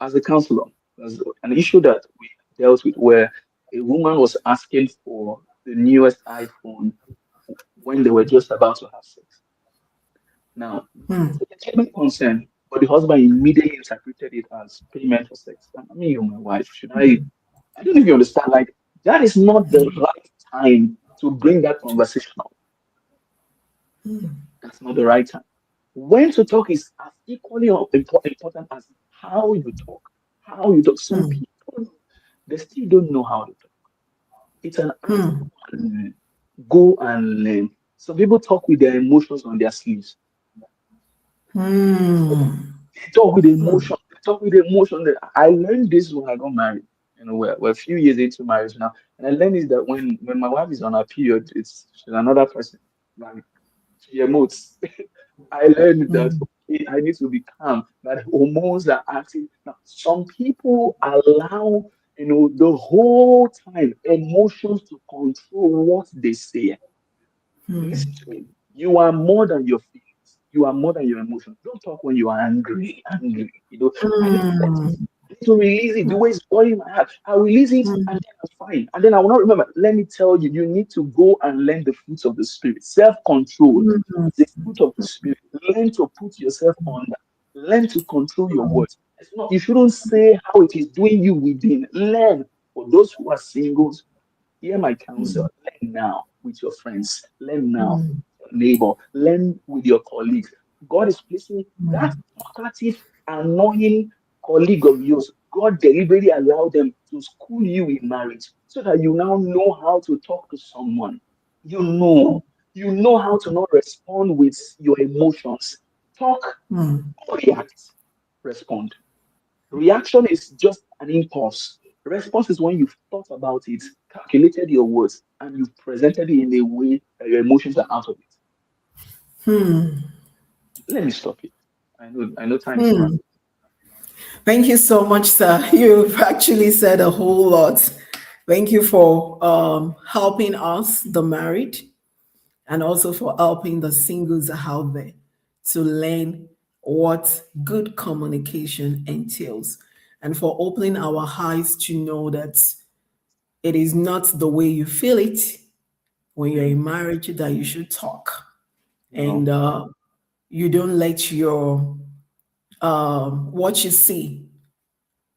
as a counselor, there's an issue that we dealt with where a woman was asking for the newest iPhone when they were just about to have sex. Now, it's a legitimate concern, but the husband immediately interpreted it as payment for sex. I mean, you're my wife. Should I don't know if you understand. Like, that is not the right time to bring that conversation up. That's not the right time. When to talk is as equally important as how you talk. How you talk. Some people, they still don't know how to talk. It's an art to learn. Go and learn. Some people talk with their emotions on their sleeves. They talk with emotion. They talk with emotion. I learned this when I got married. We're a few years into marriage now, and I learned is that when my wife is on her period, she's another person. Like, she emotes. I learned that okay, I need to be calm. That hormones are acting. Now, some people allow, the whole time emotions to control what they say. Listen to me. You are more than your feelings. You are more than your emotions. Don't talk when you are angry, angry. I need to let it. Mm, I need to release it. The way it's boiling my heart. I'll release it and then I'm fine. And then I will not remember. Let me tell you, you need to go and learn the fruits of the spirit. Self-control mm, is the fruit of the spirit. Learn to put yourself under. Learn to control your words. It's not, you shouldn't say how it is doing you within. Learn. For those who are singles, hear my counsel. Learn now with your friends. Learn now with your neighbor. Learn with your colleagues. God is placing that talkative, annoying colleague of yours. God deliberately allowed them to school you in marriage so that you now know how to talk to someone. You know. You know how to not respond with your emotions. Talk, react, respond. Reaction is just an impulse. Response is when you've thought about it, calculated your words, and you've presented it in a way that your emotions are out of it. Let me stop it. I know time is fast. Thank you so much, sir. You've actually said a whole lot. Thank you for helping us, the married, and also for helping the singles out there to learn what good communication entails, and for opening our eyes to know that it is not the way you feel it when you're Mm, in marriage that you should talk, and no. you don't let your what you see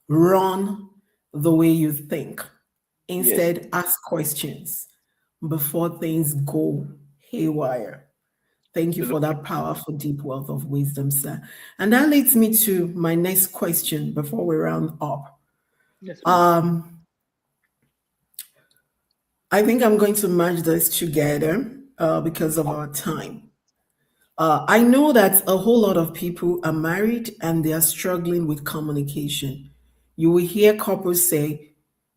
run the way you think. Yes, Instead, ask questions before things go haywire. Thank you for absolutely. that powerful, deep wealth of wisdom, sir. And that leads me to my next question before we round up. Yes, ma'am. Um, I think I'm going to merge this together because of our time. I know that a whole lot of people are married and they are struggling with communication. You will hear couples say,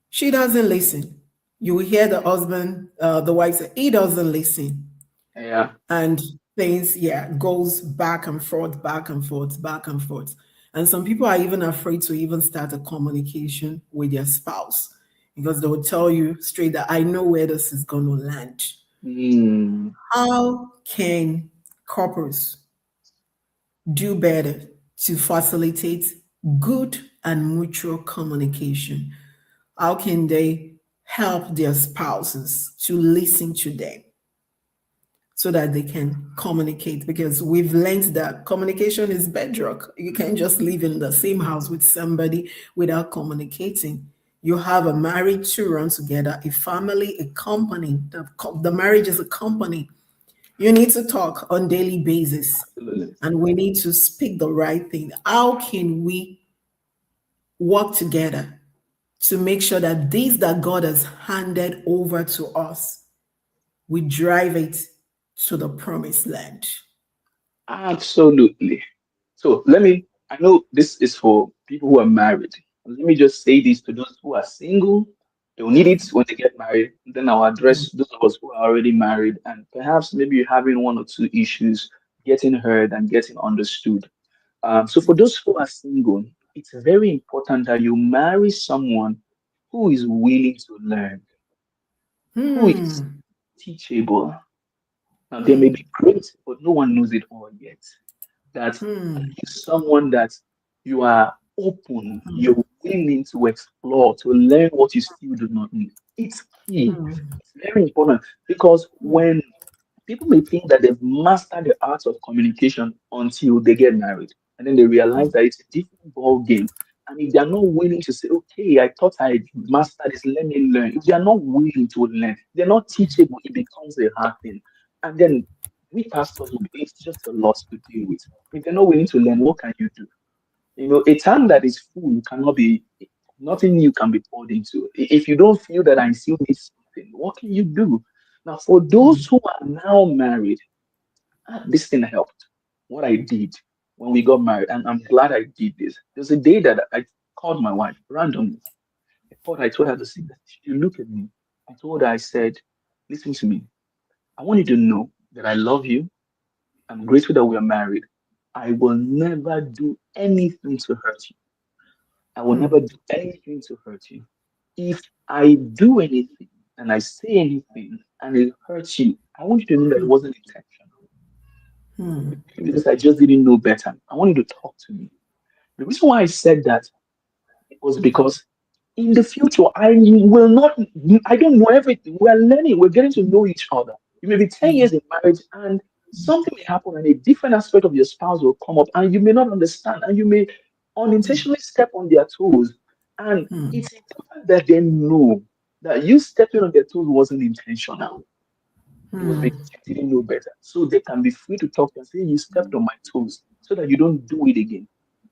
she doesn't listen. You will hear the husband, the wife say, he doesn't listen. Yeah. And things, yeah, goes back and forth, back and forth, back and forth. And some people are even afraid to even start a communication with their spouse because they will tell you straight that I know where this is going to land. Mm, How can couples do better to facilitate good and mutual communication? How can they help their spouses to listen to them so that they can communicate? Because we've learned that communication is bedrock. You can't just live in the same house with somebody without communicating. You have a marriage to run together, a family, a company. The marriage is a company. You need to talk on daily basis absolutely. and we need to speak the right thing. How can we work together to make sure that this that God has handed over to us, we drive it to the promised land? Absolutely. So I know this is for people who are married. Let me just say this to those who are single. They'll need it when they get married. Then I'll address those of us who are already married and perhaps maybe you're having one or two issues getting heard and getting understood. So for those who are single, it's very important that you marry someone who is willing to learn, who is Hmm. teachable. Now they may be great, but no one knows it all yet. That is someone that you are open, you're willing to explore, to learn what you still do not know. It's key. It's very important because when people may think that they've mastered the art of communication until they get married, and then they realize that it's a different ball game. And if they are not willing to say, okay, I thought I mastered this, let me learn. If they are not willing to learn, they're not teachable, it becomes a hard thing. And then we pastors, it's just a lot to deal with. If they're not willing to learn, what can you do? A tank that is full cannot be, nothing new can be poured into. If you don't feel that I still need something, what can you do? Now, for those who are now married, this thing helped. What I did when we got married, and I'm glad I did this. There's a day that I called my wife randomly. I told her to see that. She looked at me. I told her, I said, listen to me. I want you to know that I love you. I'm grateful that we are married. I will never do anything to hurt you. I will never do anything to hurt you. If I do anything and I say anything and it hurts you, I want you to know that it wasn't intentional because I just didn't know better. I want you to talk to me. The reason why I said that was because in the future, I will not, I don't know everything. We're learning, we're getting to know each other. You may be 10 years in marriage and something may happen and a different aspect of your spouse will come up and you may not understand and you may unintentionally step on their toes. And it's important that they know that you stepping on their toes wasn't intentional. It was because you didn't know better. So they can be free to talk and say, you stepped on my toes so that you don't do it again.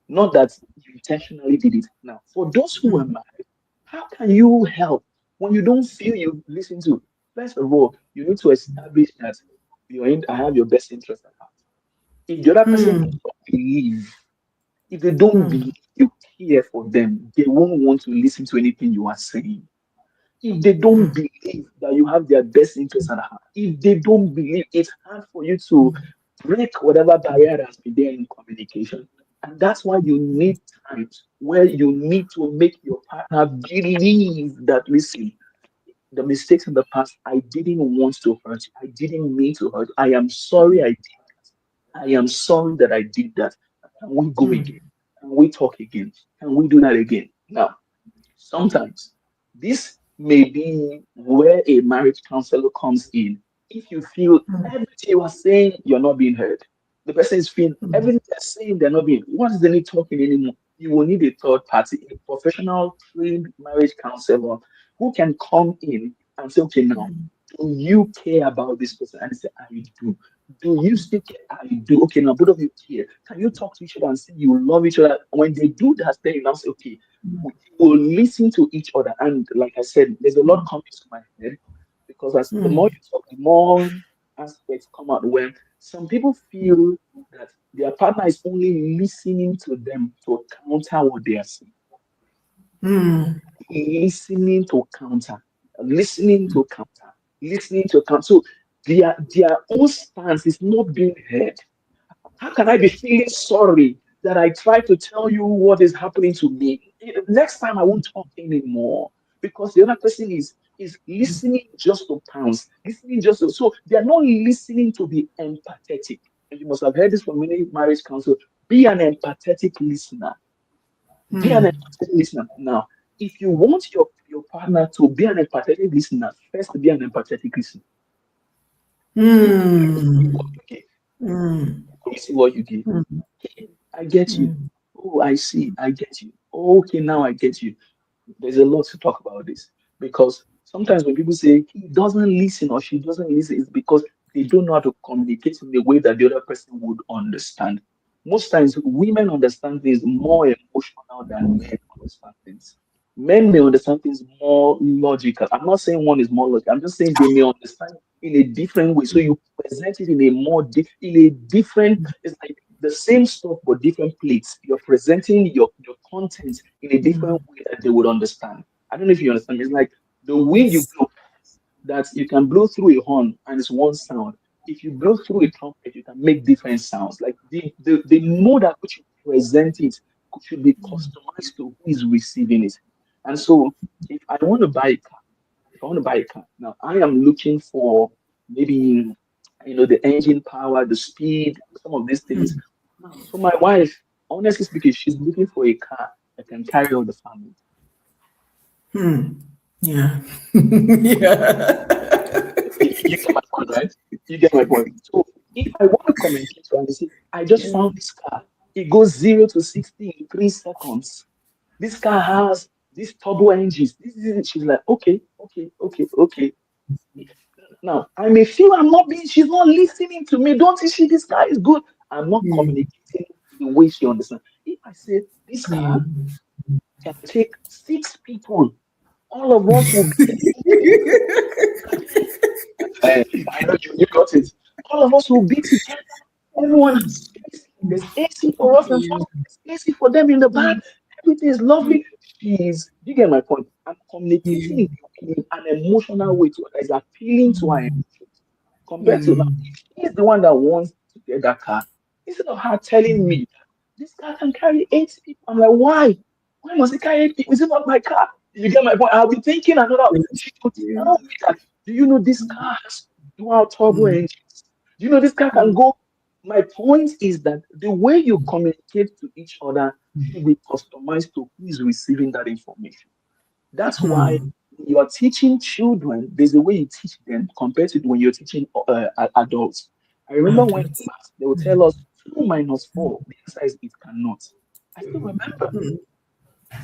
Not that you intentionally did it. Now, for those who are married, how can you help when you don't feel you listen to? First of all, you need to establish that I have your best interest at heart. If the other person don't believe, if they don't believe you care for them, they won't want to listen to anything you are saying. If they don't believe that you have their best interest at heart, if they don't believe, it's hard for you to break whatever barrier has been there in communication. And that's why you need times where you need to make your partner believe that, listen, the mistakes in the past, I didn't want to hurt you. I didn't mean to hurt you. I am sorry I did that. I am sorry that I did that. Can we go again? Can we talk again? Can we do that again? Now, sometimes this may be where a marriage counselor comes in. If you feel everything you are saying, you're not being heard. The person is feeling everything they're saying, they're not being. What is the need talking anymore? You will need a third party, a professional trained marriage counselor who can come in and say, okay, now, do you care about this person? And say, I do. Do you still care? I do. Okay, now both of you care. Can you talk to each other and say you love each other? When they do that, then you now say, okay, we will listen to each other. And like I said, there's a lot coming to my head because as the more you talk, the more aspects come out when some people feel that their partner is only listening to them to counter what they are saying. Listening to counter, listening to counter, listening to counter. So their own stance is not being heard. How can I be feeling sorry that I try to tell you what is happening to me? Next time I won't talk anymore because the other person is listening just to pounce, listening just to, so they are not listening to be empathetic. And you must have heard this from many marriage counsel. Be an empathetic listener. Be an empathetic listener. Now, if you want your partner to be an empathetic listener, first be an empathetic listener. Okay. You see what you did. Okay, I get you. Oh, I see. I get you. Okay, now I get you. There's a lot to talk about this because sometimes when people say he doesn't listen or she doesn't listen, it's because they don't know how to communicate in the way that the other person would understand. Most times, women understand things more emotional than men understand things. Men may understand things more logical. I'm not saying one is more logical. I'm just saying they may understand in a different way. So you present it in a in a different. It's like the same stuff but different plates. You're presenting your content in a different way that they would understand. I don't know if you understand. It's like the wind you blow, that you can blow through a horn and it's one sound. If you blow through a trumpet, you can make different sounds. Like the mode at which you present it should be customized to who is receiving it. And so if I want to buy a car, if I want to buy a car, now I am looking for maybe the engine power, the speed, some of these things. Now, for my wife, honestly speaking, she's looking for a car that can carry all the family. Yeah. Yeah. You get my point, right? You get my point. So if I want to communicate to her and say, I just found this car, it goes 0 to 60 in 3 seconds. This car has these turbo engines. This is it. She's like, okay, okay, okay, okay. Now I may feel she's not listening to me. Don't you see this car is good? I'm not communicating the way she understands. If I say this car can take 6 people, all of us will be I know you got it. All of us will be together. Everyone has space. There's AC for us in front. There's AC for them in the back. Everything is lovely. You get my point. I'm communicating in an emotional way to her that is appealing to her emotions. Compared to now, if she's the one that wants to get that car, Instead of her telling me, this car can carry 8 people. I'm like, why? Why must it carry 8 people? Is it not my car? You get my point? I'll be thinking another. She would tell me that, do you know this car has dual turbo engines? Do you know this car can go? My point is that the way you communicate to each other should be customized to who is receiving that information. That's why you are teaching children, there's a way you teach them compared to when you're teaching adults. I remember when in maths, they would tell us 2 minus 4, the answer is it cannot. I still remember.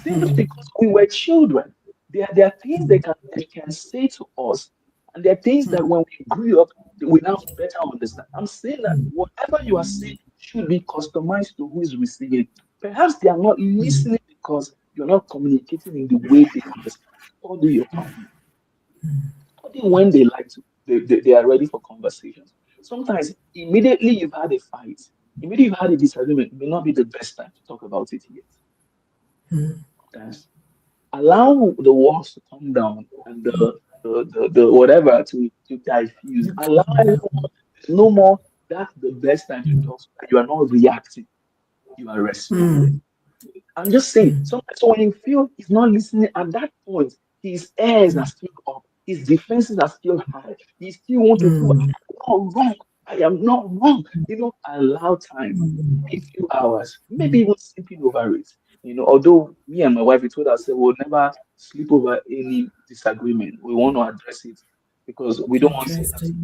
Simply because we were children. There are things they can say to us, and there are things that when we grew up, we now better understand. I'm saying that whatever you are saying should be customized to who is receiving it. Perhaps they are not listening because you're not communicating in the way they understand. Study your partner. Study when they like to, they are ready for conversations. Sometimes immediately you've had a fight, immediately you've had a disagreement, it may not be the best time to talk about it yet. Sometimes allow the walls to come down and the whatever to diffuse. Allow everyone, there's no more. That's the best time to talk. So that you are not reacting. You are responding. I'm just saying. So when you feel he's not listening at that point, his ears are still up. His defenses are still high. He still wants to prove I am not wrong. I am not wrong. Allow time, a few hours, maybe even sleeping over it. Although me and my wife, we told ourselves we'll never sleep over any disagreement. We want to address it because we don't want to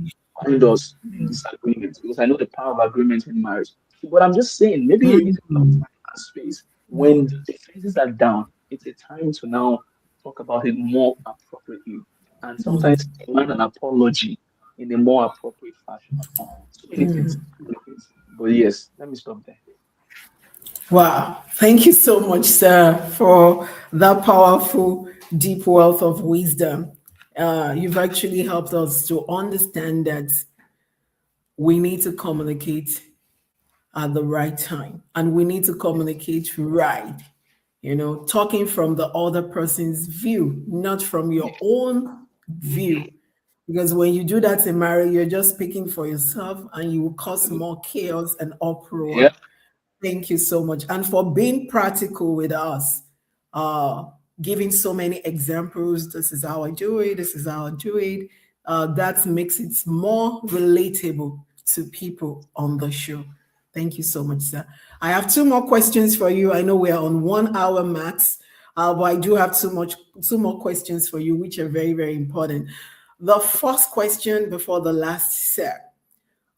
find us in disagreements because I know the power of agreement in marriage. But I'm just saying, maybe a little bit of time and space when the defenses are down, it's a time to now talk about it more appropriately and sometimes demand an apology in a more appropriate fashion. So many things. So many things. But yes, let me stop there. Wow. Thank you so much, sir, for that powerful, deep wealth of wisdom. You've actually helped us to understand that we need to communicate at the right time and we need to communicate right. Talking from the other person's view, not from your own view. Because when you do that in marriage, you're just speaking for yourself and you will cause more chaos and Yeah. uproar. Thank you so much. And for being practical with us, uh, giving so many examples. This is how I do it. This is how I do it. That makes it more relatable to people on the show. Thank you so much, sir. I have two more questions for you. I know we are on 1 hour max, but I do have two more questions for you, which are very, very important. The first question before the last, sir.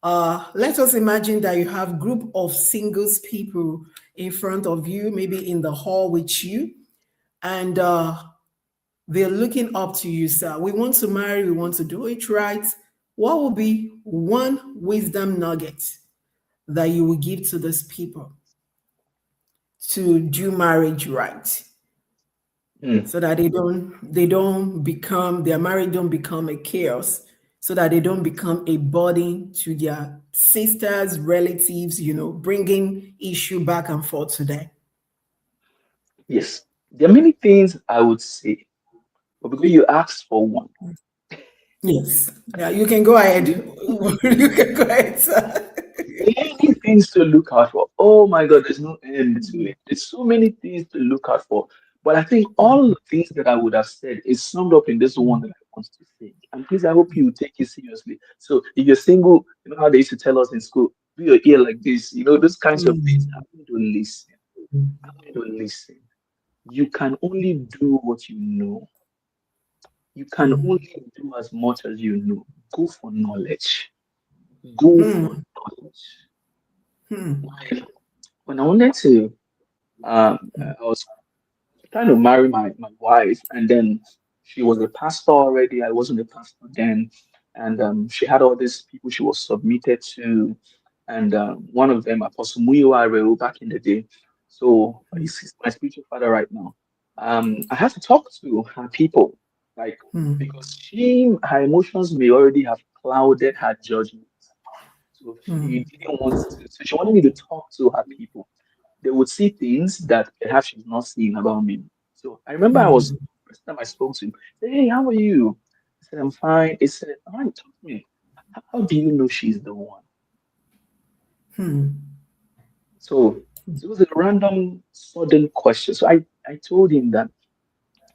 Let us imagine that you have group of singles people in front of you, maybe in the hall with you, and they're looking up to you, sir. We want to marry, we want to do it right. What will be one wisdom nugget that you will give to these people to do marriage right? Mm. So that they don't become their marriage don't become a chaos, so that they don't become a burden to their sisters, relatives, bringing issue back and forth to them. Yes. There are many things I would say, but because you asked for one, Yes. Yeah, you can go ahead. You can go ahead, sir. many things to look out for. Oh my God, there's no end to it. There's so many things to look out for. But I think all the things that I would have said is summed up in this one that I want to say. And please, I hope you take it seriously. So if you're single, you know how they used to tell us in school, do your ear like this, those kinds of things. I want you to listen. I want you to listen. You can only do what you know. You can only do as much as you know. Go for knowledge. Go for knowledge. When I wanted to, I was trying to marry my wife, and then she was a pastor already. I wasn't a pastor then, and she had all these people she was submitted to, and one of them, Apostle Muyiwa back in the day. So he's my spiritual father right now. I had to talk to her people, like because her emotions may already have clouded her judgment. So she didn't want to. So she wanted me to talk to her people. They would see things that perhaps she's not seeing about me. So I remember I was first time I spoke to him. I said, "Hey, how are you?" I said, "I'm fine." He said, "All right, talk to me. How do you know she's the one?" So it was a random, sudden question. So I told him that,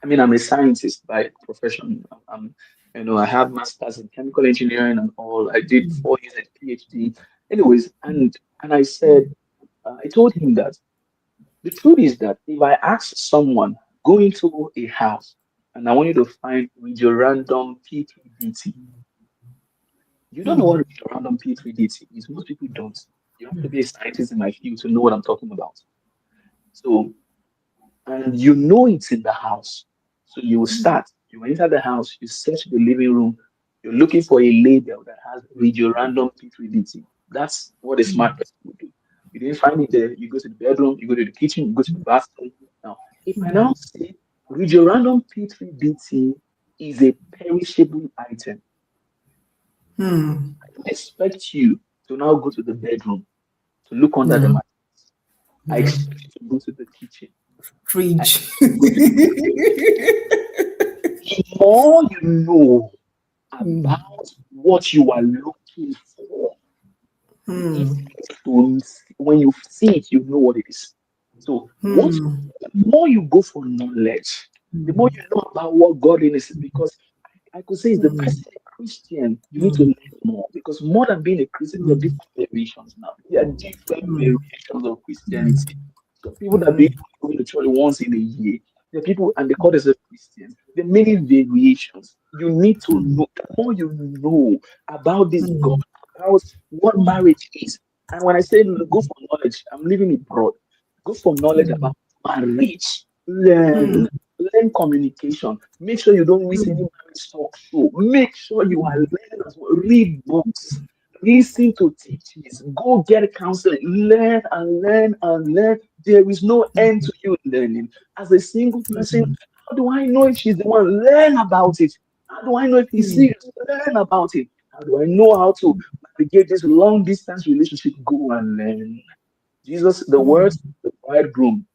I mean, I'm a scientist by profession. I have masters in chemical engineering and all. I did 4 years at PhD. Anyways, and I said, I told him that the truth is that if I ask someone, go into a house and I want you to find radio random P3DT, you don't know what radio random P3DT is. Most people don't. You have to be a scientist in my field to know what I'm talking about. So, and you know it's in the house. So you will start. You enter the house, you search the living room, you're looking for a label that has radio random P3DT. That's what a smart person would do. You didn't find it there, you go to the bedroom, you go to the kitchen, you go to the bathroom. Now, if I now say radio random P3DT is a perishable item, I don't expect you to now go to the bedroom to look under the No. mattress. I expect you to go to the kitchen. I Fridge. expect you to go to the the more you know about what you are looking for, the easier it is when you see it, you know what it is. So, the more you go for knowledge, the more you know about what godliness is, because I could say it's the person a Christian, you need to learn more because more than being a Christian, there are different variations now. There are different variations of Christianity. So people that believe going to church once in a year, there are people and they call themselves Christians. There are many variations. You need to know. The more you know about this God, about what marriage is. And when I say go for knowledge, I'm leaving it broad. Go for knowledge about marriage. Learn communication. Make sure you don't miss any marriage talk show. Make sure you are learning as well. Read books. Listen to teachings. Go get counseling. Learn and learn and learn. There is no end to you learning. As a single person, how do I know if she's the one? Learn about it. How do I know if he's serious? Learn about it. How do I know how to navigate this long distance relationship? Go and learn. Jesus, the words of the bridegroom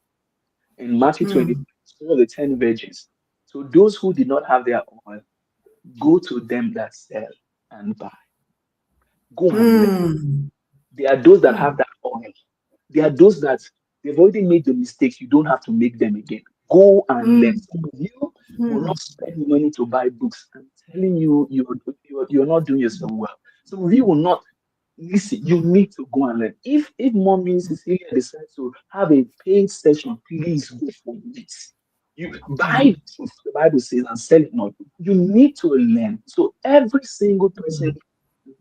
in Matthew 20, saw the 10 virgins. So those who did not have their oil, go to them that sell and buy. Go and learn. There are those that have that oil. There are those that they've already made the mistakes. You don't have to make them again. Go and learn. Some of you will not spend money to buy books. I'm telling you, you're not doing yourself well. Some of you will not listen. You need to go and learn. If mommy Cecilia decides to have a paid session, please go for it. You buy it, the Bible says, and sell it not. You need to learn. So every single person,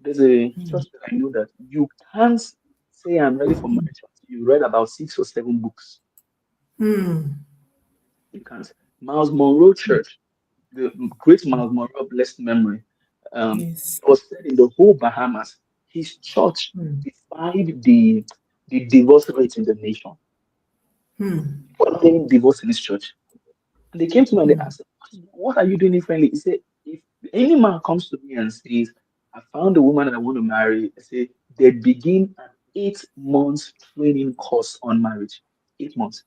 there's a church that I know that you can't say I'm ready for marriage until you read about 6 or 7 books. You can't. Miles Monroe Church, the great Miles Monroe, blessed memory, Yes. was said in the whole Bahamas. His church defied the divorce rate in the nation. People are getting divorced in his church. And they came to me and they asked, what are you doing differently? He said, if any man comes to me and says, I found a woman that I want to marry, I say, they begin an 8 months training course on marriage. 8 months.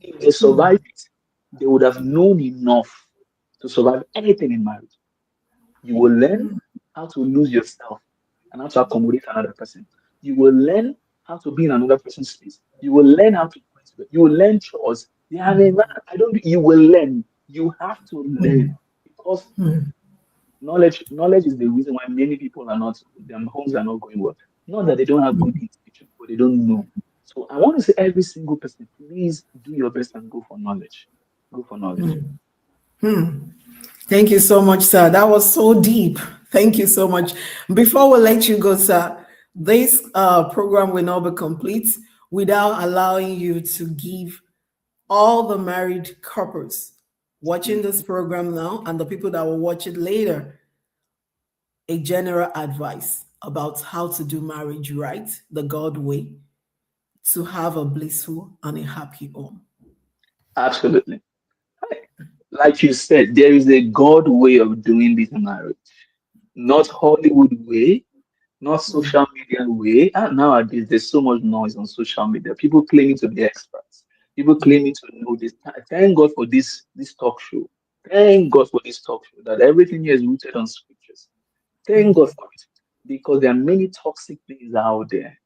If they survive it, they would have known enough to survive anything in marriage. You will learn how to lose yourself and how to accommodate another person. You will learn how to be in another person's space. You will learn how to you will learn chores. Yeah, I mean, I don't. You will learn. You have to learn because knowledge is the reason why many people are not their homes are not going well. Not that they don't have good intention, but they don't know. So I want to say every single person, please do your best and go for knowledge. Go for knowledge. Thank you so much, sir. That was so deep. Thank you so much. Before we let you go, sir, this program will not be complete without allowing you to give all the married couples watching this program now and the people that will watch it later a general advice about how to do marriage right, the God way, to have a blissful and a happy home. Absolutely. Like you said, there is a God way of doing this marriage, not Hollywood way, not social media way. And nowadays, there's so much noise on social media. People claiming to be experts. People claiming to know this. Thank God for this talk show. Thank God for this talk show that everything here is rooted on scriptures. Thank God for it because there are many toxic things out there.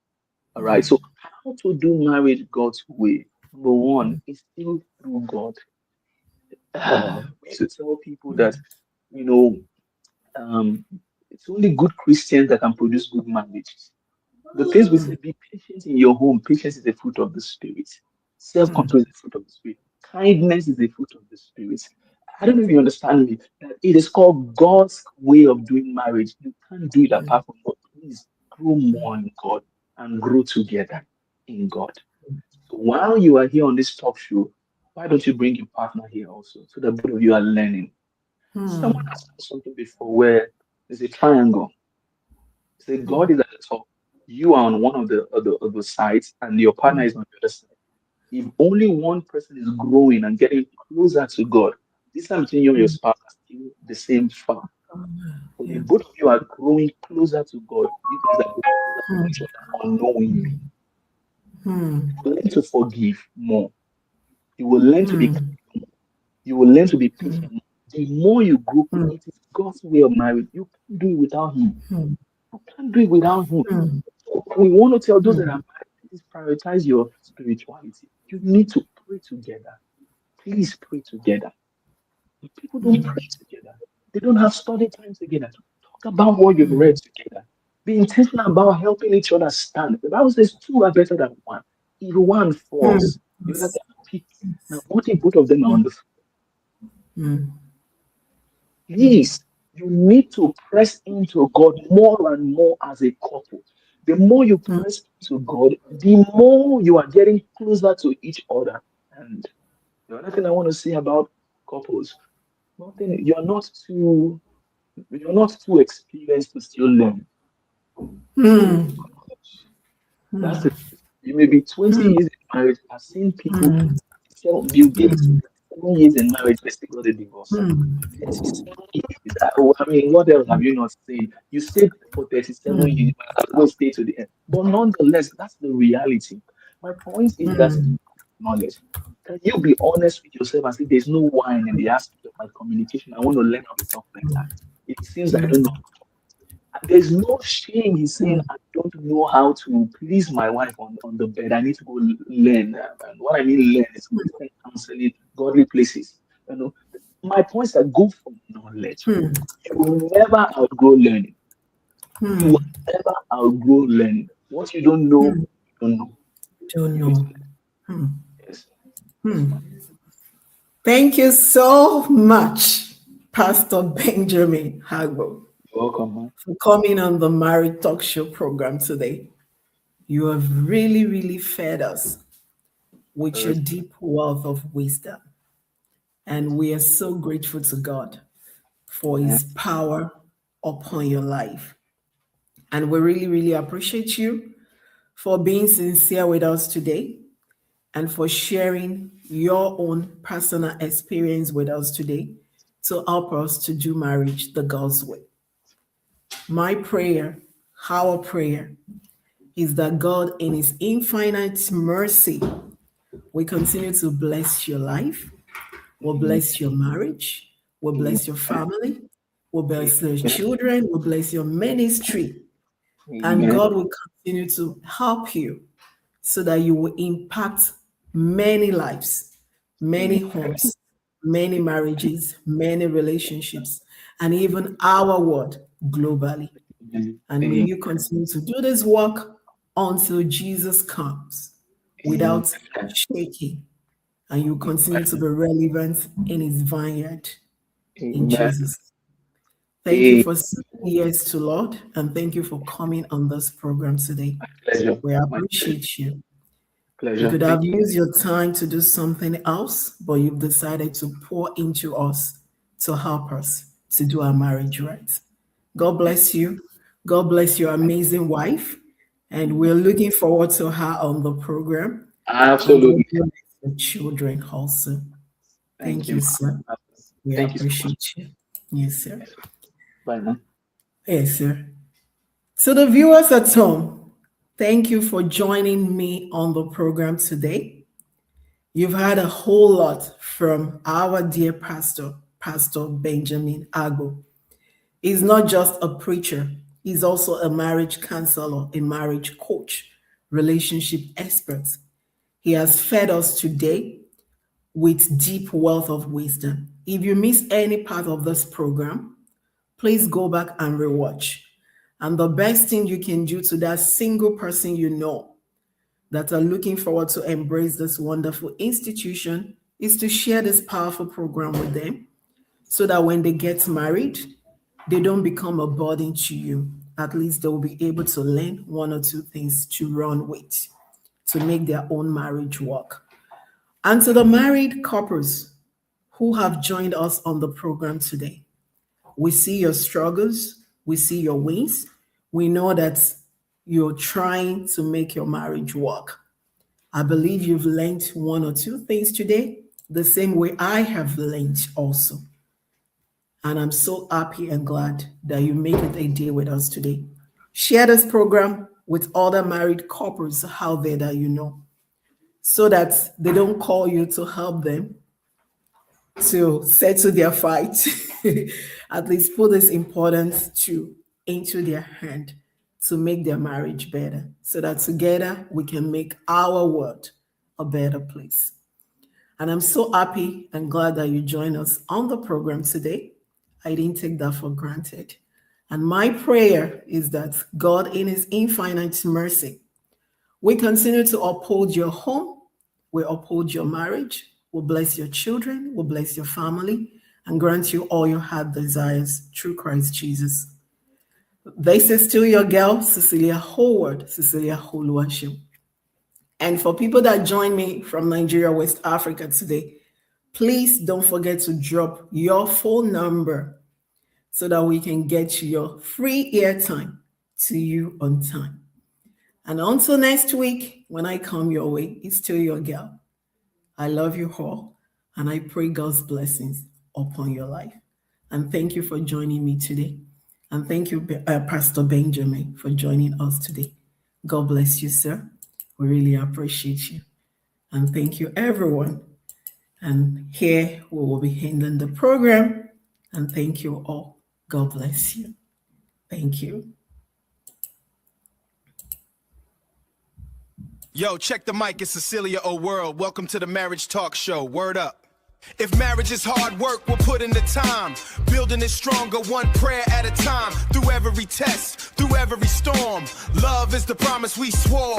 All right. So how to do marriage God's way? Number one is still through God. We should tell people that, you know, um, it's only good Christians that can produce good marriages. The place we say, be patient in your home. Patience is a fruit of the Spirit. Self-control is a fruit of the Spirit. Kindness is a fruit of the Spirit. I don't know if you understand me. That it is called God's way of doing marriage. You can't do it apart from God. Please grow more in God and grow together in God. So while you are here on this talk show, why don't you bring your partner here also so that both of you are learning? Someone has said something before where there's a triangle. Say God is at the top. You are on one of the sides, and your partner is on the other side. If only one person is growing and getting closer to God, this time between you and your spouse are still the same far. But if both of you are growing closer to God, you guys are growing closer to each other unknowingly. You learn to forgive more. You will learn to be kind more. You will learn to be patient more. The more you grow, it is God's way of marriage. You can't do it without Him. You can't do it without Him. We want to tell those that are married, please prioritize your spirituality. You need to pray together. Please pray together. People don't pray together. They don't have study time together. Talk about what you've read together. Be intentional about helping each other stand. The Bible says two are better than one. If one falls, the other can pick. Now, what if both of them are on the floor? Please, you need to press into God more and more as a couple. The more you press into God, the more you are getting closer to each other. And the other thing I want to say about couples, nothing, you're not too experienced to still learn. That's the truth. You may be 20 years in marriage. I've seen people, Bill Gates, 7 years in marriage, they still got a divorce. 37 years. I mean, what else have you not seen? You stayed for 37 years, you might as well stay to the end. But nonetheless, that's the reality. My point is that knowledge. Can you be honest with yourself and say there's no wine in the aspect of my communication? I want to learn how to talk better. It seems I don't know. There's no shame in saying I don't know how to please my wife on the bed. I need to go learn. And what I mean learn is Christian counseling, godly places. You know, my point is that go for knowledge. You will never outgrow learning. You will never outgrow learning. What you don't know, you don't know. Don't You need to know. learn. Yes. Thank you so much, Pastor Benjamin Agbo, You're welcome, man. for coming on the Married Talk Show program today. You have really, really fed us with your deep wealth of wisdom. And we are so grateful to God for His power upon your life. And we really, really appreciate you for being sincere with us today and for sharing your own personal experience with us today to help us to do marriage the God's way. My prayer, our prayer, is that God, in His infinite mercy, will continue to bless your life, will bless your marriage, will bless your family, will bless your children, will bless your ministry, and Amen. God will continue to help you so that you will impact many lives, many homes, many marriages, many relationships, and even our world globally. Amen. And may Amen. you continue to do this work until Jesus comes without shaking. And you continue to be relevant in His vineyard in Amen. Jesus. Thank you Amen. for saying yes to Lord, and thank you for coming on this program today. Pleasure. We My pleasure. appreciate you. You Pleasure. could have Thank you. used your time to do something else, but you've decided to pour into us to help us to do our marriage right. God bless you. God bless your amazing wife. And we're looking forward to her on the program. And God Absolutely. bless your children also. Thank Thank you, you, man. sir. We Thank you so much. appreciate you. Yes, sir. Yes. Bye, man. Yes, sir. To the viewers at home, thank you for joining me on the program today. You've heard a whole lot from our dear pastor, Pastor Benjamin Agbo. He's not just a preacher, he's also a marriage counselor, a marriage coach, relationship expert. He has fed us today with deep wealth of wisdom. If you miss any part of this program, please go back and rewatch. And the best thing you can do to that single person you know that are looking forward to embrace this wonderful institution is to share this powerful program with them so that when they get married, they don't become a burden to you. At least they will be able to learn one or two things to run with, to make their own marriage work. And to the married couples who have joined us on the program today, we see your struggles, we see your wins. We know that you're trying to make your marriage work. I believe you've learned one or two things today, the same way I have learned also. And I'm so happy and glad that you make it a day with us today. Share this program with other married couples out there that you know, so that they don't call you to help them to settle their fight. At least put this importance into their hand to make their marriage better, so that together we can make our world a better place. And I'm so happy and glad that you joined us on the program today. I didn't take that for granted. And my prayer is that God, in his infinite mercy, we continue to uphold your home, we uphold your marriage, will bless your children, will bless your family, and grant you all your heart desires through Christ Jesus. This is still your girl, Cecelia Howard, Cecelia Holuwashim. And for people that join me from Nigeria, West Africa today, please don't forget to drop your phone number so that we can get your free airtime to you on time. And until next week, when I come your way, it's still your girl. I love you all, and I pray God's blessings upon your life. And thank you for joining me today. And thank you, Pastor Benjamin, for joining us today. God bless you, sir. We really appreciate you. And thank you, everyone. And here we will be ending the program. And thank you all. God bless you. Thank you. Yo, check the mic. It's Cecelia World. Welcome to the Marriage Talk Show. Word up. If marriage is hard work, we'll put in the time. Building it stronger, one prayer at a time. Through every test, through every storm. Love is the promise we swore.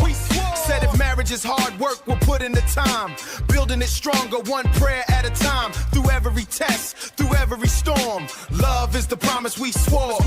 Said if marriage is hard work, we'll put in the time. Building it stronger, one prayer at a time. Through every test, through every storm. Love is the promise we swore.